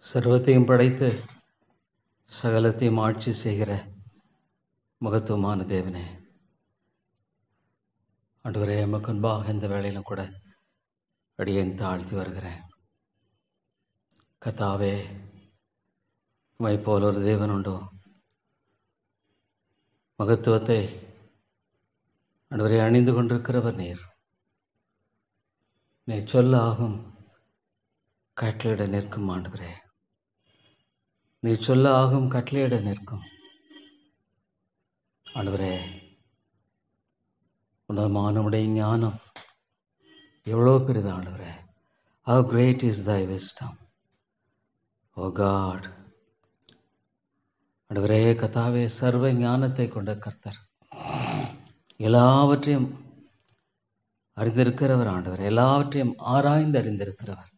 சர்வத்தையும் படைத்து சகலத்தையும் ஆட்சி செய்கிற மகத்துவமான தேவனே, ஆண்டவரே, எமக்கு முன்பாக இந்த வேளையிலும் கூட அடியேன் தாழ்த்தி வருகிறேன். கர்த்தாவே, உம்மை போல் ஒரு தேவன் உண்டோ? மகத்துவத்தை ஆண்டவரே அணிந்து கொண்டிருக்கிறவர் நீர். நீ சொல்ல ஆகும், கட்டளையிட நிற்கும். ஆண்டவரே, நீ சொல்ல ஆகும், கட்டளையிட நிற்கும். ஆண்டவரே, உன்னதமானவுடைய ஞானம் எவ்வளோ பெரிது ஆண்டவரே. How great is thy wisdom, O God. ஆண்டவரே, கர்த்தாவே, சர்வ ஞானத்தை கொண்ட கர்த்தர், எல்லாவற்றையும் அறிந்திருக்கிறவர் ஆண்டவர், எல்லாவற்றையும் ஆராய்ந்து அறிந்திருக்கிறவர்.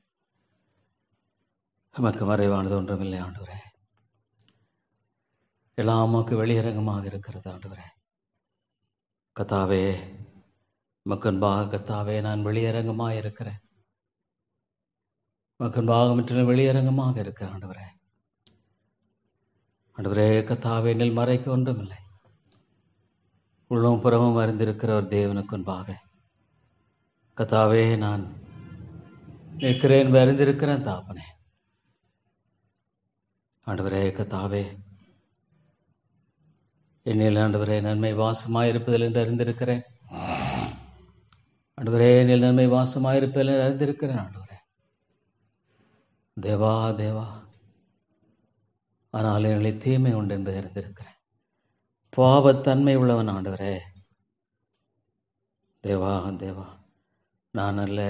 நமக்கு மறைவானது ஒன்றுமில்லை ஆண்டவரே. எல்லாம் நமக்கு வெளியரங்கமாக இருக்கிறது ஆண்டவரே. கர்த்தாவே, மக்கன்பாக கர்த்தாவே, நான் வெளியரங்கமாக இருக்கிறேன். மக்கன்பாக மற்றும் வெளியரங்கமாக இருக்கிறேன் ஆண்டவரே. ஆண்டவரே, கர்த்தாவே, என்னில் மறைக்க ஒன்றுமில்லை. உள்ளும் புறமும் அறிந்திருக்கிற ஒரு தேவனுக்கு முன்பாக கர்த்தாவே, நான் நிற்கிறேன், அறிந்திருக்கிறேன் தாப்பனே. ஆண்டவரே, கர்த்தாவே, என்னில் ஆண்டவரே நன்மை வாசமாயிருப்பதில் என்று அறிந்திருக்கிறேன். ஆண்டவரே, என்னில் நன்மை வாசமாயிருப்பதில் என்று அறிந்திருக்கிறேன் ஆண்டவரே. தேவா தேவா, ஆனால் என்னில் தீமை உண்டு என்பதை அறிந்திருக்கிறேன். பாவத்தன்மை உள்ளவன் ஆண்டவரே. தேவா தேவா, நான் அல்ல,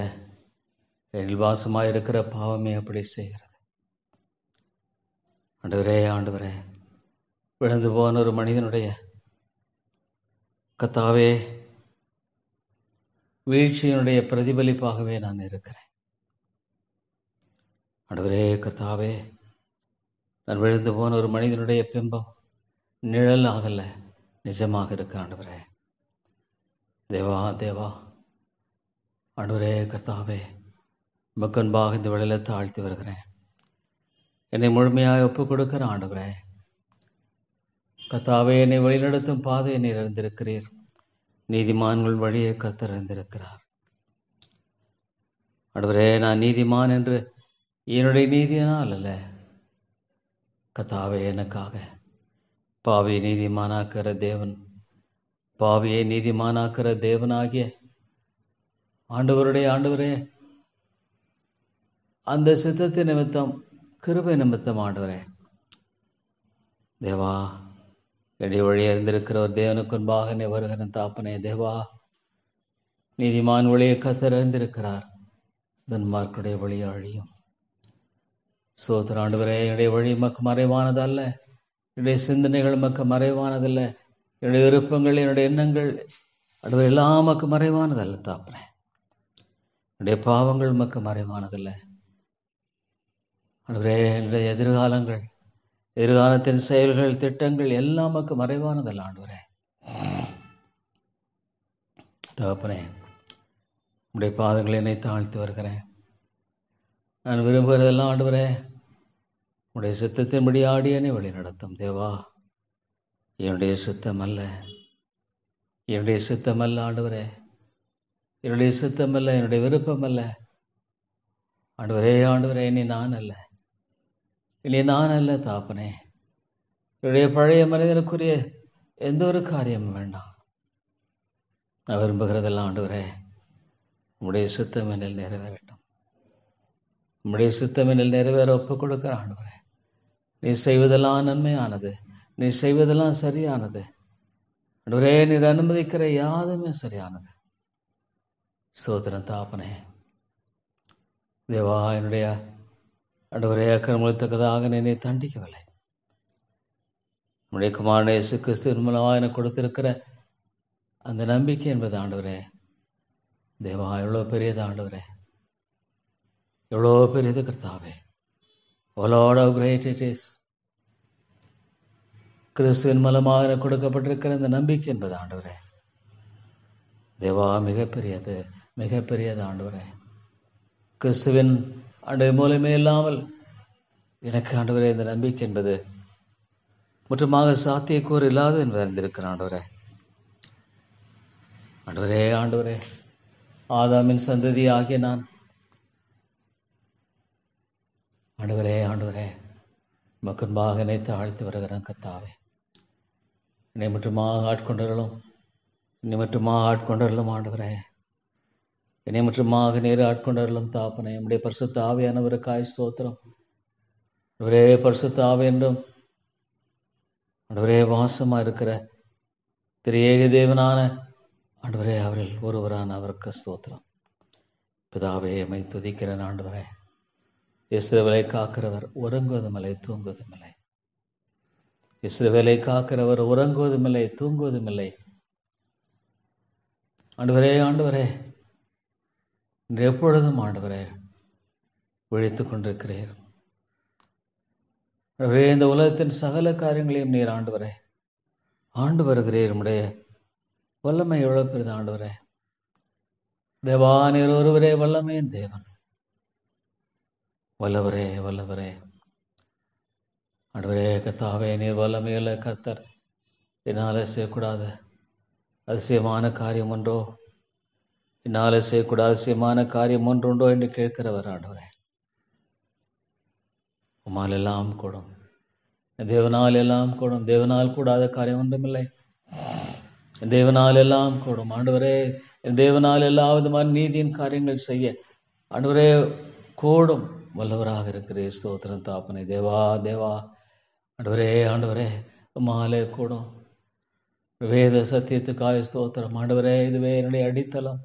என்னில் வாசமாயிருக்கிற பாவமே அப்படி செய்கிறது. ஆண்டவரே, ஆண்டவரே, விழுந்து போன ஒரு மனிதனுடைய கர்த்தாவே வீழ்ச்சியினுடைய பிரதிபலிப்பாகவே நான் இருக்கிறேன். ஆண்டவரே, கர்த்தாவே, நான் விழுந்து போன ஒரு மனிதனுடைய பிம்பம் நிழல் ஆகல, நிஜமாக இருக்க ஆண்டவரே. தேவா தேவா, ஆண்டவரே, கர்த்தாவே, மக்கன்பாக இந்த வேளையில தாழ்த்தி வருகிறேன். என்னை முழுமையாக ஒப்புக் கொடுக்கிற ஆண்டவரே. கர்த்தாவே, என்னை வழிநடத்தும் பாதையை நீர் அறிந்திருக்கிறீர். நீதிமான்கள் வழியை கர்த்தர் அறிந்திருக்கிறார். ஆண்டவரே, நான் நீதிமான் என்று என்னுடைய நீதியினால் அல்ல, கர்த்தாவே, எனக்காக பாவியை நீதிமானாக்கிற தேவன், பாவியை நீதிமானாக்கிற தேவனாகிய ஆண்டவரே, அந்த சித்தத்தின் நிமித்தம், கிருபை நிமித்தம் ஆண்டவரே, தேவா, என்னுடைய வழி அறிந்திருக்கிற ஒரு தேவனுக்கு முன்பாக என்னை வருகிற தாப்பனே. தேவா, நீதிமான் வழியை கர்த்தர் அறிந்திருக்கிறார், துன்மார்க்குடைய வழி அழியும். சோதர ஆண்டவரே, என்னுடைய வழி மக்கு மறைவானது அல்ல, என்னுடைய சிந்தனைகள் மக்கு மறைவானதல்ல, என்னுடைய விருப்பங்கள், என்னுடைய எண்ணங்கள் ஆண்டவரே எல்லாம் மக்கு மறைவானதல்ல தாப்பனே. என்னுடைய பாவங்கள் மக்கு மறைவானதல்ல ஆண்டவரே. என்னுடைய எதிர்காலத்தின் செயல்கள், திட்டங்கள் எல்லாம் மக்கு மறைவானதல்ல ஆண்டவரே. தகப்பனே, உடைய பாதங்களை என்னை தாழ்த்தி வருகிறேன். நான் விரும்புகிறதெல்லாம் ஆண்டவரே உடைய சித்தத்தின்படி ஆடி என்னை வழி நடத்தும். தேவா, என்னுடைய சித்தம் அல்ல, என்னுடைய சித்தம் அல்ல ஆண்டவரே, என்னுடைய சித்தம் அல்ல, என்னுடைய விருப்பம் அல்ல ஆண்டவரே. ஆண்டவரே, இனி நான் அல்ல தாப்பனே. என்னுடைய பழைய மனிதனுக்குரிய எந்த ஒரு காரியமும் வேண்டாம். நான் விரும்புகிறதெல்லாம் ஆண்டவரே உம்முடைய சித்தம் என்னில் நிறைவேறட்டும். உம்முடைய சித்தம் என்னில் நிறைவேற ஒப்புக் கொடுக்கிற ஆண்டவரே, நீ செய்வதெல்லாம் நன்மையானது, நீ செய்வதெல்லாம் சரியானது ஆண்டவரே. நீர் அனுமதிக்கிற யாதுமே சரியானது. ஸ்தோத்திரம் தாப்பனே. தேவா, என்னுடைய ஆண்டவரே அக்கிரமத்தக்கதாக என்னை தண்டிக்கவில்லை. நம்முடைய குமாரன் இயேசு கிறிஸ்துவின் மூலமாக எனக்கு கொடுத்திருக்கிற அந்த நம்பிக்கை என்பது ஆண்டவரே, தேவா, எவ்வளோ பெரியது ஆண்டவரே, எவ்வளோ பெரியது கர்த்தாவே. O Lord, how great it is. கிறிஸ்துவின் மூலமாக எனக்கு கொடுக்கப்பட்டிருக்கிற இந்த நம்பிக்கை என்பது ஆண்டவரே, தேவா, மிகப்பெரியது, மிகப்பெரியது ஆண்டவரே. கிறிஸ்துவின் ஆண்டவர் மூலமே இல்லாமல் எனக்கு ஆண்டவரே இந்த நம்பிக்கை என்பது முற்றுமாக சாத்தியக்கூறு இல்லாத என்று அறிந்திருக்கிறேன் ஆண்டவரே. ஆண்டவரே ஆண்டவரே, ஆதாமின் சந்ததி ஆகிய நான் ஆண்டவரே ஆண்டவரே மக்கன்பாக என்னை தாழ்த்தி வருகிறேன் கத்தாவே. என்னை மட்டுமாக ஆட்கொண்டர்களும் என்னை மட்டுமாக ஆட்கொண்டர்களும் ஆண்டவரே, என்னை மட்டுமாக நேரு ஆட்கொண்டர்களும் தாப்பனே. நம்முடைய பரிசுத்த ஆவியானவருக்காய் ஸ்தோத்திரம். ஒரே பரிசுத்த ஆவி என்றும் ஆண்டவரே வாசமா இருக்கிற திரியேக தேவனான ஆண்டவரே அவரில் ஒருவரான அவருக்கு ஸ்தோத்திரம். பிதாவே எம்மை துதிக்கிறேன் ஆண்டவரே. இஸ்ரவேலை காக்கிறவர் உறங்குவதுமில்லை தூங்குவதுமில்லை. இஸ்ரவேலை காக்கிறவர் உறங்குவதுமில்லை தூங்குவதுமில்லை. ஆண்டவரே ஆண்டவரே, இன்று எப்பொழுதும் ஆண்டவரே விழித்துக் கொண்டிருக்கிறீர். ஆண்டவரே, இந்த உலகத்தின் சகல காரியங்களையும் நீர் ஆண்டவரே ஆண்டு வருகிறீர். நம்முடைய வல்லமை இழப்பிருது ஆண்டவரே. தேவா, நீர் ஒருவரே வல்லமையின் தேவன். வல்லவரே வல்லவரே ஆண்டவரே கத்தாவே, நீர் வல்லமையுள்ள கர்த்தர். என்னால் செய்யக்கூடாது அதிசயமான காரியம் ஒன்றோ, என்னால் செய்யக்கூடாத அதிசயமான காரியம் ஒன்றுண்டோ என்று கேட்கிறவர் ஆண்டவரே. உம்மால் எல்லாம் கூடும், தேவனால் எல்லாம் கூடும். தேவனால் கூடாத காரியம் ஒன்றுமில்லை. தேவனால் எல்லாம் கூடும் ஆண்டவரே. தேவனால் எல்லா விதமான நீதியின் காரியங்கள் செய்ய ஆண்டவரே கூடும் வல்லவராக இருக்கிறீர். ஸ்தோத்திரம் தாப்பனே. தேவா தேவா ஆண்டவரே ஆண்டவரே, உம்மாலே கூடும். வேத சத்தியத்துக்காக ஸ்தோத்திரம் ஆண்டவரே. இதுவே என்னுடைய அடித்தளம்.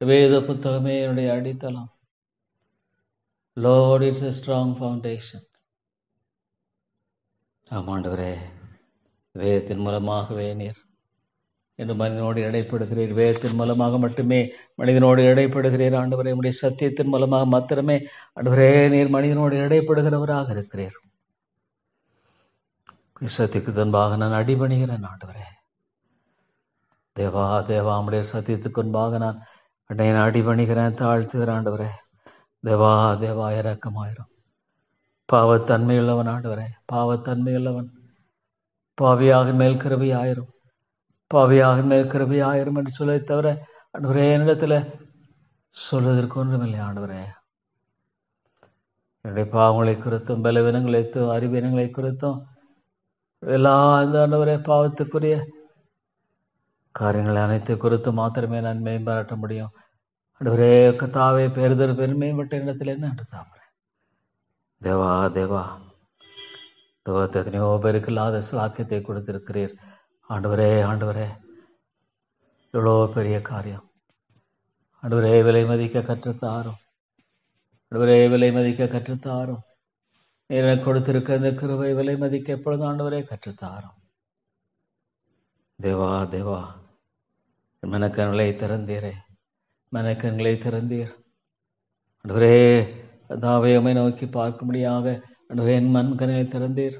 வேத புத்தகமே என்னுடைய அடித்தளம். Lord, it's a strong foundation. ஆமாண்டவரே, வேதத்தின் மூலமாகவே நீர் என்று மனிதனோடு இடைப்படுகிறீர். வேதத்தின் மூலமாக மட்டுமே மனிதனோடு இடைப்படுகிறீர் ஆண்டவரே. உடைய சத்தியத்தின் மூலமாக மாத்திரமே ஆண்டவரே நீர் மனிதனோடு இடைப்படுகிறவராக இருக்கிறீர். சத்தியக்கு முன்பாக நான் அடிபணிகிறேன் ஆண்டவரே. தேவா தேவா, உடைய சத்தியத்துக்கு முன்பாக நான் அடிபணிகிறேன், தாழ்த்துகிறேன் ஆண்டவரே. தேவா தேவா, இரக்கமாயிரும். பாவத்தன்மையுள்ளவன் ஆண்டவரே, பாவத்தன்மையுள்ளவன். பாவியாக மேல் கிருபை ஆயிரும், பாவியாக மேல் கிருபை ஆயிரும் என்று சொல்ல தவிர ஆண்டவரே என்னிடத்துல சொல்வதற்கு ஒன்றுமில்லை ஆண்டவரே. என்னுடைய பாவங்களை குறித்தும் பலவீனங்களை அறிவீனங்களை குறித்தும் எல்லா இந்த ஆண்டவரே பாவத்துக்குரிய காரியங்களை அனைத்து குறித்து மாத்திரமே நான் மேம்பட்ட முடியும் ஆண்டவரே. கத்தாவே, பெருதர் பெருமைப்பட்ட இடத்துல என்ன என்று தாமறேன். தேவா தேவா, எத்தனையோ பேருக்கு இல்லாத சாக்கியத்தை கொடுத்திருக்கிறீர் ஆண்டவரே. ஆண்டவரே, எவ்வளோ பெரிய காரியம் ஆண்டவரே. விலை மதிக்க கற்றுத்தாரும் ஆண்டவரே, விலை மதிக்க கற்றுத்தாரும். எனக்கு கொடுத்திருக்க இந்த கிருபை விலை மதிக்க எப்பொழுதும் ஆண்டவரே கற்றுத்தாரும். தேவா தேவா, மனக்கண்களை திறந்தீரே, மனக்கண்களை திறந்தீர் ஆண்டவரே. அதாவே உம்மை நோக்கி பார்க்கும்படியாக ஆண்டவரே என் மண்கண்களை திறந்தீர்.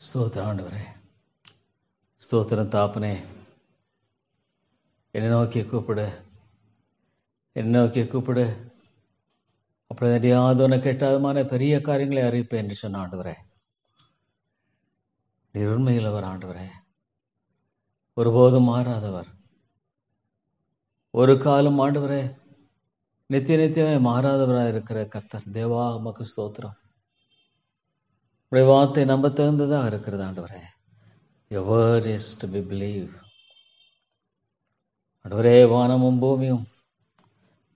ஸ்தோத்திரம் ஆண்டவரே, ஸ்தோத்திரம் தாப்பனே. என்னை நோக்கி கூப்பிடு, என்னை நோக்கி கூப்பிடு, அப்படி தெரியாத உனக்கு எட்டாதமான பெரிய காரியங்களை அறிவிப்பேன் என்று சொன்ன ஆண்டவரே. நீர் உண்மையுள்ளவர் ஆண்டவரே, ஒருபோதும் மாறாதவர். ஒரு காலம் ஆண்டவரே நித்திய நித்தியமே மாறாதவராக இருக்கிற கர்த்தர். தேவா உமக்கு ஸ்தோத்திரம். உடைய வார்த்தை நம்ப தகுந்ததாக இருக்கிறது ஆண்டவரே. Your word is to be believed. ஆண்டவரே, வானமும் பூமியும்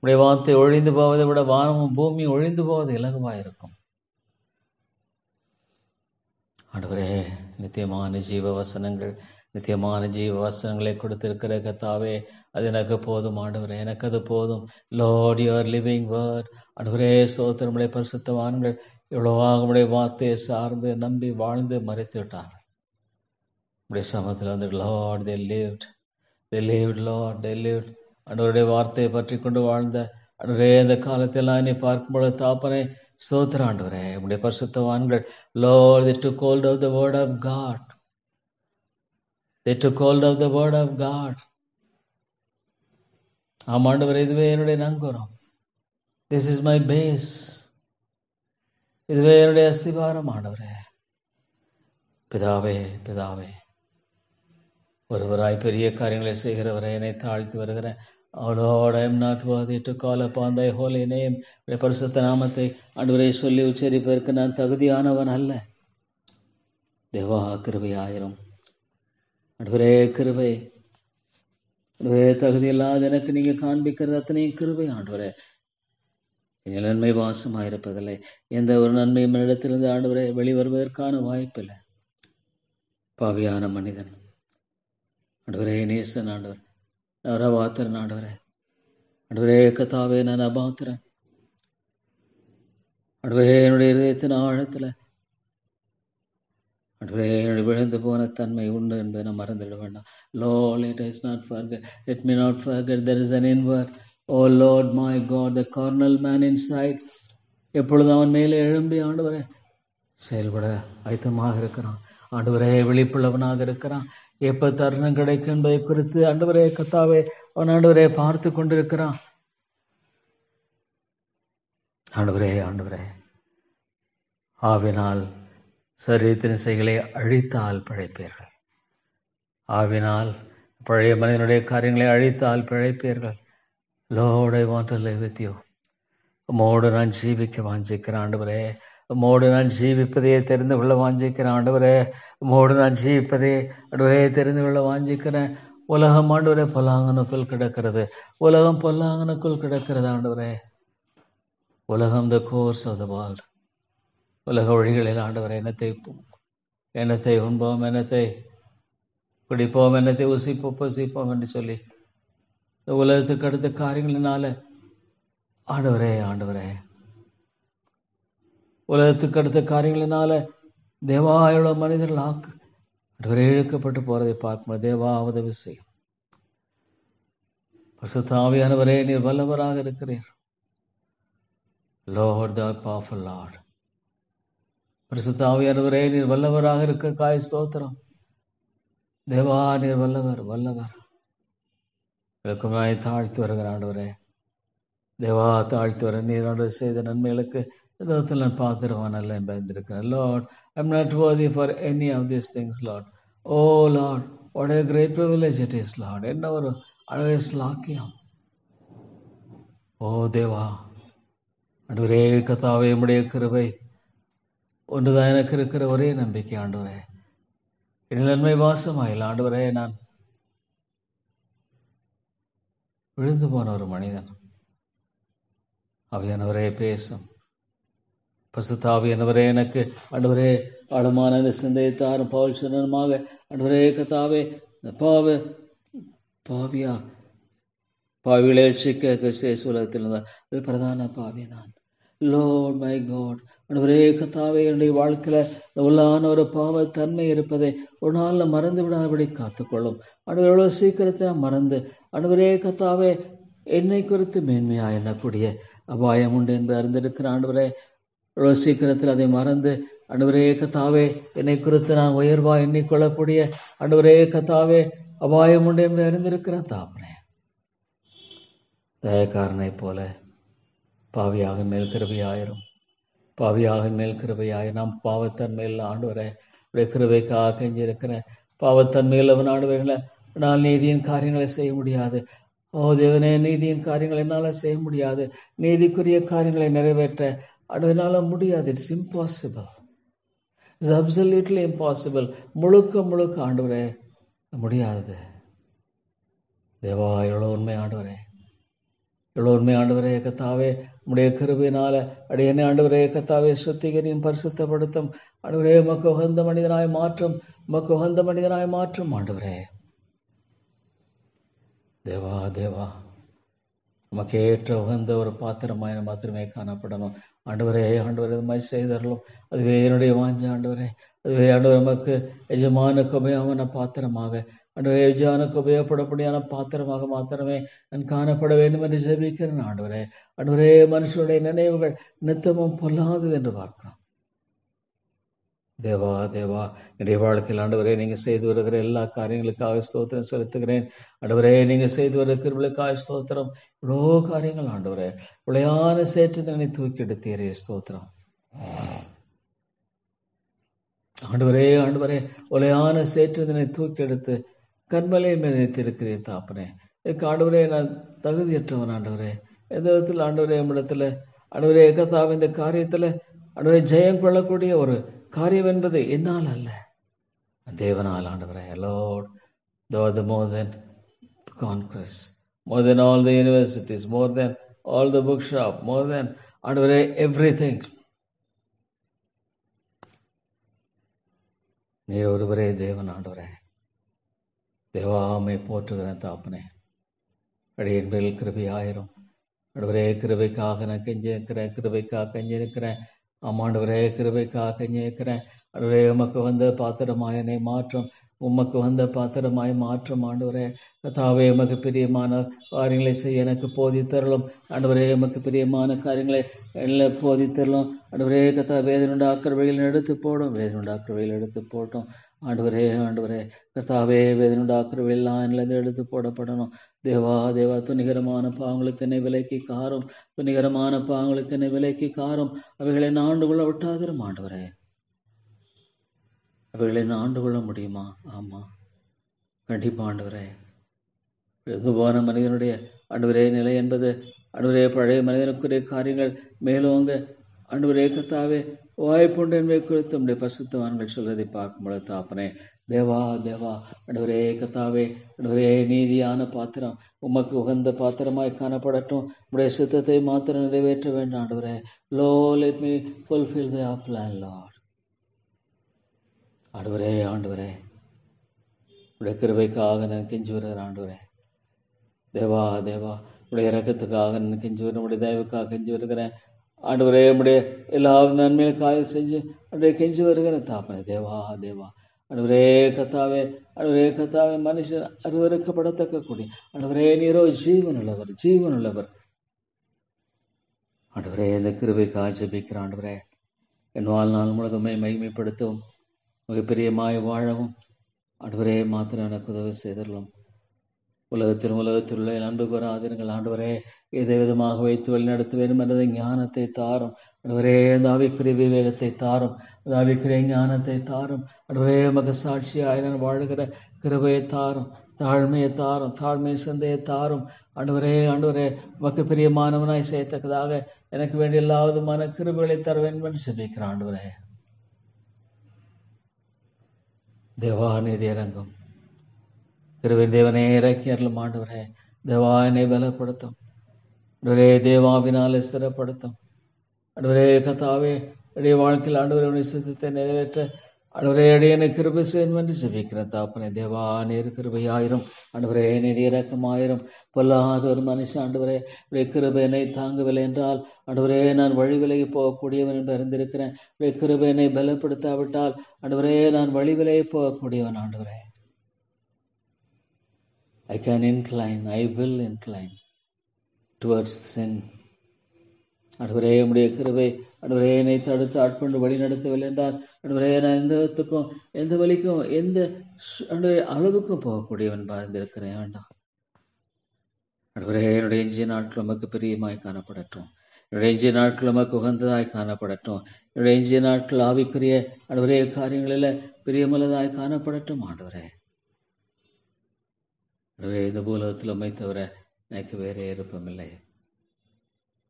உடைய வார்த்தை ஒழிந்து போவதை விட வானமும் பூமியும் ஒழிந்து போவது இலகுவாயிருக்கும் ஆண்டவரே. நித்தியமான ஜீவ வசனங்கள், நித்தியமான ஜீவ வசனங்களை கொடுத்திருக்கிற கர்த்தாவே, அது எனக்கு போதும் ஆண்டவரே, எனக்கு அது போதும். லார்ட், யுவர் லிவிங் வேர்ட் ஆண்டவரே. ஸ்தோத்திரமுடைய பரிசுத்தவான்கள் எவ்வளவாக உடைய வார்த்தையை சார்ந்து நம்பி வாழ்ந்து மறைத்து விட்டார்கள். உடைய சமத்தில் வந்து Lord they lived Lord, they lived. ஆண்டவருடைய வார்த்தையை பற்றி கொண்டு வாழ்ந்த ஆண்டவரே, இந்த காலத்தில் நீ பார்க்கும் பொழுது தாப்பனே ஸ்தோத்திர ஆண்டவரே. உடைய பரிசுத்தவான்கள் Lord, they took hold of the word of God. They took hold of the word of God. ஆமாண்டவரே, இதுவே என்னுடைய நங்கூரம். This is my base. இதுவே என்னுடைய அஸ்திபாரம் ஆண்டவரே. பிதாவே பிதாவே, ஒருவராய் பெரிய காரியங்களை செய்கிறவரை என்னை தாழ்த்தி வருகிற Oh Lord, I am not worthy to call upon thy holy name. பரிசுத்த நாமத்தை ஆண்டவரே சொல்லி உச்சரிப்பதற்கு நான் தகுதியானவன் அல்ல. தேவா கிருபையாயிரும். ஆண்டவரே கிருபை. ஆண்டவரே தகுதி இல்லாத எனக்கு நீங்க காண்பிக்கிறது அத்தனையும் கிருபை ஆண்டவரே. என் நன்மை வாசமாயிருப்பதில்லை. எந்த ஒரு நன்மையும் என்னிடத்திலிருந்து ஆண்டவரே வெளிவருவதற்கான வாய்ப்பில்லை. பாவியான மனிதன் ஆண்டவரே, நேசன் ஆண்டவர், நரவாத்திரன் ஆண்டவரே. ஆண்டவரே கத்தாவே, நான் அபாத்திரன் ஆண்டவரே. என்னுடைய இதயத்தின் ஆழத்துல ஆண்டவரே என்னுடைய விழுந்து போன தன்மை உண்டு என்பதை நான் மறந்துவிட வேண்டாம். Lord, let me not forget there is an inward, oh Lord my God, the carnal man inside. எப்பொழுது அவன் மேலே எழும்பி ஆண்டவரே செயல்பட ஆயத்தமாக இருக்கிறான். ஆண்டவரே விழிப்புள்ளவனாக இருக்கிறான். எப்ப தருணம் கிடைக்கும் என்பதை குறித்து ஆண்டவரே கத்தாவே அவன் ஆண்டவரே பார்த்து கொண்டிருக்கிறான். ஆண்டவரே ஆண்டவரே, ஆவினால் சரீரத்தின் இசைகளை அழித்தால் பிழைப்பீர்கள். ஆவினால் பழைய மனிதனுடைய காரியங்களை அழித்தால் பிழைப்பீர்கள். Lord, I want to live with you. உம்மோடு நான் ஜீவிக்க வாஞ்சிக்கிறேன் ஆண்டவரே. உம்மோடு நான் ஜீவிப்பதையே தெரிந்து கொள்ள வாஞ்சிக்கிறேன் ஆண்டவரே. உம்மோடு நான் ஜீவிப்பதே ஆண்டவரே தெரிந்து கொள்ள வாஞ்சிக்கிறேன். உலகம் ஆண்டவரே பொல்லாங்கனுக்குள் கிடக்கிறது. உலகம் பொல்லாங்கனுக்குள் கிடக்கிறது ஆண்டவரே. உலகம் the course of the world. உலக வழிகளில் ஆண்டவரே எண்ணத்தை உண்போம், எண்ணத்தை குடிப்போம், எண்ணத்தை புசிப்போம் என்று சொல்லி இந்த உலகத்துக்கு அடுத்த காரியங்களினால ஆண்டவரே ஆண்டவரே உலகத்துக்கு அடுத்த காரியங்களினால தேவாயுள்ள மனிதர்கள் ஆண்டவரே இழுக்கப்பட்டு போறதை பார்க்கும்போது தேவா உதவி செய்யும். பரிசுத்த ஆவியானவரே, நீர் வல்லவராக இருக்கிறீர். Lord, the powerful Lord. பரிசுத்த ஆவியானவரே, நீர் வல்லவராக இருக்க ஸ்தோத்திரம். தேவா நீர் வல்லவர் வல்லவர். விளக்கமாய் தாழ்த்தி வருகிற ஆண்டவரே, தேவா தாழ்த்தி வர நீர் ஆண்டவர் செய்த நன்மைகளுக்கு விதத்தில் நான் பாத்திரவான் அல்ல என்பதிருக்கிறேன். Lord, I am not worthy for any of these things, Lord. Oh Lord, what a great privilege it is, Lord. என்ன ஒரு அழகிய ஸ்லாக்கியம். ஓ தேவா ஆண்டவரே கர்த்தாவே, உம்முடைய கிருபை ஒன்றுதான் எனக்கு இருக்கிற ஒரே நம்பிக்கை ஆண்டவரே. என் நன்மை வாசமாயில் ஆண்டவரே, நான் விழுந்து போன ஒரு மனிதன். ஆவியானவரே பேசும். பரிசுத்த ஆவியானவரே, எனக்கு ஆண்டவரே ஆழமான இந்த சிந்தையை தாரும். பவுல் சொன்னமாக ஆண்டவரே கர்த்தாவே, இந்த பாவிகளை ரட்சிக்க கிறிஸ்து உலகத்தில் இருந்தார். பிரதான பாவி நான். Lord my God, ஆண்டவரே கர்த்தாவே, என்னுடைய வாழ்க்கையில உள்ளான ஒரு பாவ தன்மை இருப்பதை ஒரு நாள்ல மறந்து விடாதபடி காத்துக்கொள்ளும். ஆண்டவரே, எவ்வளவு சீக்கிரத்தை நான் மறந்து ஆண்டவரே கர்த்தாவே என்னை குறித்து மேன்மையா எண்ணக்கூடிய அபாயம் உண்டு என்று அறிந்திருக்கிற ஆண்டவரே, எவ்வளவு சீக்கிரத்தில் அதை மறந்து ஆண்டவரே கர்த்தாவே என்னை குறித்து நான் உயர்வா எண்ணிக்கொள்ளக்கூடிய ஆண்டவரே கர்த்தாவே அபாயம் உண்டு என்று அறிந்திருக்கிற தாப்பனே, தயக்காரனை போல பாவியாக மேல் கிருபையாயிரும். பாவியாக மேல் கிருபையாயிரும். நாம் பாவத்தன்மையில் ஆண்டவரே உடைய கிருபைக்காக கெஞ்சிருக்கிற பாவத்தன்மையில் அவன் ஆண்டவர்கள நான் நீதியின் காரியங்களை செய்ய முடியாது. ஓ தேவனே, நீதியின் காரியங்களை என்னால் செய்ய முடியாது. நீதிக்குரிய காரியங்களை நிறைவேற்ற ஆண்டவனால முடியாது. It's impossible. It's absolutely impossible. முழுக்க ஆண்டவரே முடியாது. தேவா எவ்வளோ உண்மை ஆண்டவரே, எவ்வளோ உண்மை ஆண்டவரே கர்த்தாவே. உம்முடைய கிருபையினால அடியேனை ஆண்டவரே கர்த்தாவே சுத்திகரியும் பரிசுத்தப்படுத்தும். ஆண்டவரே உமக்கு உகந்த மனிதனாய் மாற்றும் ஆண்டவரே. தேவா தேவா, நமக்கு ஏற்ற உகந்த ஒரு பாத்திரமாய் மாத்திரமே காணப்படணும். ஆண்டவரே இதுமாதிரி செய்தரலும் அதுவே என்னுடைய வாஞ்ச ஆண்டவரே. அதுவே ஆண்டவர் நமக்கு எஜமானுக்கு உபயோகமான பாத்திரமாக ஆண்டவரே, எஜமானுக்கு உபயோகப்படப்படியான பாத்திரமாக மாத்திரமே நான் காணப்பட வேண்டும் என்று ஜெபிக்கிறேன் ஆண்டவரே. ஆண்டவரே, மனுஷனுடைய நினைவுகள் நித்தமும் பொல்லாதது என்று பார்க்கிறோம். தேவா தேவா, என்னுடைய வாழ்க்கையில் ஆண்டவரே நீங்கள் செய்து வருகிற எல்லா காரியங்களுக்காக ஸ்தோத்திரம் செலுத்துகிறேன். ஆண்டவரே, நீங்கள் செய்து வருகிற கிருபைகளுக்காக ஸ்தோத்திரம். இவ்வளோ காரியங்கள் ஆண்டவரே, உளையான சேற்றத்தினை தூக்கி எடுத்தீரே ஸ்தோத்திரம். ஆண்டவரே ஆண்டவரே, உலையான சேற்றினை தூக்கி எடுத்து கண்மலை மேல் நினைத்திருக்கிறீர் தாப்பனே. இதற்கு ஆண்டவரே நான் தகுதியற்றவன் ஆண்டவரே. எந்த விதத்தில் ஆண்டவரே நம்மிடத்துல ஆண்டவரே கர்த்தாவே இந்த காரியத்துல ஆண்டவரே ஜெயம் கொள்ளக்கூடிய ஒரு காரியம் என்பது என்னால் அல்ல, தேவனால் ஆண்டவரே. Lord, thou art the more than conquerors, more than all the universities, more than all the bookshop, more than ஆண்டவரே everything. நீர் ஒருவரே தேவன் ஆண்டவரே. தேவாமை போற்றுகிறேன் தாப்பனே. அடியேன் மேல் கிருபையாயிரும் ஆண்டவரே. கிருபைக்காக நான் கெஞ்சி இருக்கிறேன், கிருபைக்காக கெஞ்சி இருக்கிறேன். ஆமாண்டவரே, கிருபைக்காக கெஞ்சி இருக்கிறேன். ஆண்டவரே, உமக்கு வந்த பாத்திரமாய் என்னை மாற்றும், உமக்கு வந்த பாத்திரமாய் மாற்றும் ஆண்டவரே. கர்த்தாவே, உமக்கு பிரியமான காரியங்களை செய்ய எனக்கு போதித்தரலும் ஆண்டவரே. உமக்கு பிரியமான காரியங்களை எல்லாம் போதித்தரலும் ஆண்டவரே. கர்த்தா, வேதனை உண்டாக்குற வழியில் எடுத்து போடும், வேதனை உண்டாக்குற வழியில் எடுத்து போட்டோம் ஆண்டவரே. ஆண்டவரே கர்த்தாவே, வேதனை உண்டாக்குற வழியெல்லாம் என்னிலிருந்து எடுத்து போடப்படணும். தேவா தேவா, துணிகரமான பாவங்களுக்கு என்னை விலைக்கு காரும், துணிகரமான பாவங்களுக்கு என்னை விலைக்கு காரும். அவைகளை நான் ஆண்டு கொள்ள விட்டாதிரும் ஆண்டவரே. அவைகளை நான் ஆண்டு கொள்ள முடியுமா? ஆமா, கண்டிப்பா ஆண்டவரே. எழுதுவான மனிதனுடைய ஆண்டவரே நிலை என்பது ஆண்டவரே பழைய மனிதனுக்குரிய காரியங்கள் மேலோங்க ஆண்டவரே. கர்த்தாவே, வாய்ப்புண்டு என்பதை குறித்து நம்முடைய பரிசுத்தவான்கள் சொல்வதை பார்க்கும் பொழுது தாப்பனே, தேவா தேவா ஆண்டவரே கர்த்தாவே, ஆண்டவரே நீதியான பாத்திரம் உமக்கு உகந்த பாத்திரமாய் காணப்படட்டும். உடைய சித்தத்தை மாத்திரம் நிறைவேற்ற வேண்டும் ஆண்டவரே. லோ லெட் மீ ஃபுல்ஃபில் தி பிளான் லார்ட். ஆண்டவரே ஆண்டவரே, உடைய கிருபைக்காக நான் கெஞ்சி வருகிறேன் ஆண்டவரே. தேவா தேவா, உடைய இரக்கத்துக்காக நான் கெஞ்சி வருகிறேன், உடைய தயவுக்காக கெஞ்சி வருகிறேன் ஆண்டவரே. உடைய எல்லா நன்மைகளுக்காக செஞ்சு அப்படியே கெஞ்சி வருகிறேன் தாப்பனே. தேவா தேவா ஆண்டவரே கர்த்தாவே, ஆண்டவரே கர்த்தாவே, மனுஷன் அருவருக்கப்படத்தக்க கூடிய ஆண்டவரே நீரோ ஜீவனுள்ளவர், ஜீவனுள்ளவர் ஆண்டவரே. இந்த கிருபைக்காக ஜெபிக்கிற ஆண்டவரே, என் வாழ்நாள் முழுதுமே மகிமைப்படுத்தவும் மிகப்பெரியமாய் வாழவும் ஆண்டவரே மாத்திரம் எனக்கு உதவி செய்தரலும். உலகத்தில் உள்ள அன்பு கூறாதிருங்கள் ஆண்டவரே. எதை விதமாக வைத்து வழிநடத்த வேண்டும் என்றதை ஞானத்தை தாரும் ஆண்டவரே. ஆவிக்குரிய விவேகத்தை தாரும், ஆவிக்குரிய ஞானத்தை தாரும் ஆண்டவரே. மக சாட்சியாய் நான் வாழுகிற கிருபையை தாரும், தாழ்மையை தாரும், தாழ்மை சிந்தையை தாரும் ஆண்டவரே. ஆண்டவரே, மக்கு பிரியமானவனாய் செய்யத்தக்கதாக எனக்கு வேண்டிய எல்லா விதமான கிருபைகளை தர வேண்டும் என்று சொல்லியிருக்கிறான் ஆண்டவரே. தேவா நீதி இறங்கும், கிருபையின் தேவனே இறக்கி அருளும் ஆண்டவரே. தேவா என்னை பலப்படுத்தும் ஆண்டவரே, தேவாவினாலே ஸ்திரப்படுத்தும் ஆண்டவரே. கர்த்தாவே, என்னுடைய வாழ்க்கையில் ஆண்டவரே உடைய சித்தத்தை நிறைவேற்ற ஆண்டவரே அடியேனை கிருபை செய்யும் என்று ஜெபிக்கிறேன் தாப்பனே. தேவா நீர் கிருபையாயிரும் ஆண்டவரே, நீர் இரக்கமாயிரும். பொல்லாத ஒரு மனுஷன் ஆண்டவரே உடைய கிருபையினை தாங்கவில்லை என்றால் ஆண்டவரே நான் வழி விலகி போகக்கூடியவன் என்று அறிந்திருக்கிறேன். உடைய கிருபையினை பலப்படுத்தாவிட்டால் ஆண்டவரே நான் வழி விலகி போகக்கூடியவன் ஆண்டவரே. I can incline, I will incline towards sin. ஆண்டவரே உடைய கிருபை ஆண்டவரே என்னை தடுத்து ஆட்கொண்டு வழி நடத்தவில்லை என்றால் ஆண்டவரே நான் எந்த விதத்துக்கும் எந்த வழிக்கும் எந்த அளவுக்கும் போகக்கூடியவன் பார்த்திருக்கிறேன் வேண்டாம் ஆண்டவரே. என்னுடைய எஞ்சிய நாட்கள் உமக்கு பிரியமாய் காணப்படட்டும், என்னுடைய எஞ்சிய நாட்கள் உமக்கு உகந்ததாய் காணப்படட்டும், என்னுடைய எஞ்சிய நாட்கள் ஆவிக்குரிய ஆண்டவரே காரியங்களில் பிரியமுள்ளதாய் காணப்படட்டும் ஆண்டவரே. ஆண்டவரே, இந்த பூலகத்தில் உம்மை தவிர எனக்கு வேறே விருப்பமில்லை,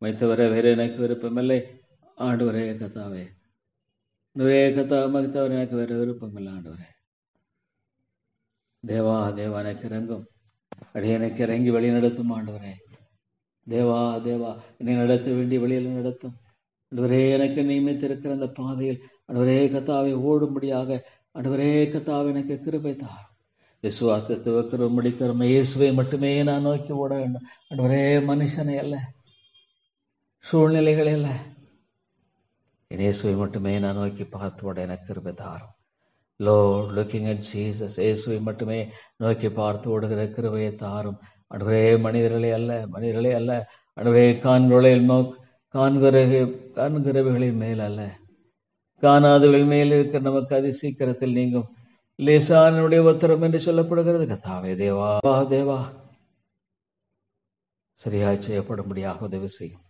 உம்மை தவிர வேற எனக்கு விருப்பமில்லை ஆண்டவரே. கர்த்தாவே, ஆண்டவரே கர்த்தாவே, உம்மை தவிர எனக்கு வேற விருப்பமில்லை ஆண்டவரே. தேவா தேவா எனக்கு இறங்கும், அடி எனக்கு இறங்கி வழி நடத்தும் ஆண்டவரே. தேவா தேவா என்னை நடத்த வேண்டிய வழியில் நடத்தும் ஆண்டவரே. எனக்கு நியமித்திருக்கிற அந்த பாதையில் ஆண்டவரே கர்த்தாவே ஓடும்படியாக ஆண்டவரே கர்த்தாவே எனக்கு கிருபை தாரும். விசுவாசத்தை வைக்கிற முடிக்கிற இயேசுவை மட்டுமே நான் நோக்கி ஓட வேண்டும் ஆண்டவரே. மனுஷனை அல்ல, சூழ்நிலைகள் அல்ல, இயேசுவை மட்டுமே நான் நோக்கி பார்த்து ஓட எனக்கு கிருபை தாரும். Lord, looking at Jesus, இயேசுவை மட்டுமே நோக்கி பார்த்து ஓடுகிற கிருபையை தாரும் ஆண்டவரே. மனிதர்களே அல்ல, மனிதர்களே அல்ல ஆண்டவரே. காண்கிறவைகளின் மேல் அல்ல, காணாதவர்கள் மேல் இருக்கிற நமக்கு அதி சீக்கிரத்தில் நீங்கும் லேசானுடைய உத்தரம் என்று சொல்லப்படுகிறது. கர்த்தாவே தேவா தேவா, சரியாய் செய்யப்படும்படியாக உதவி செய்யும்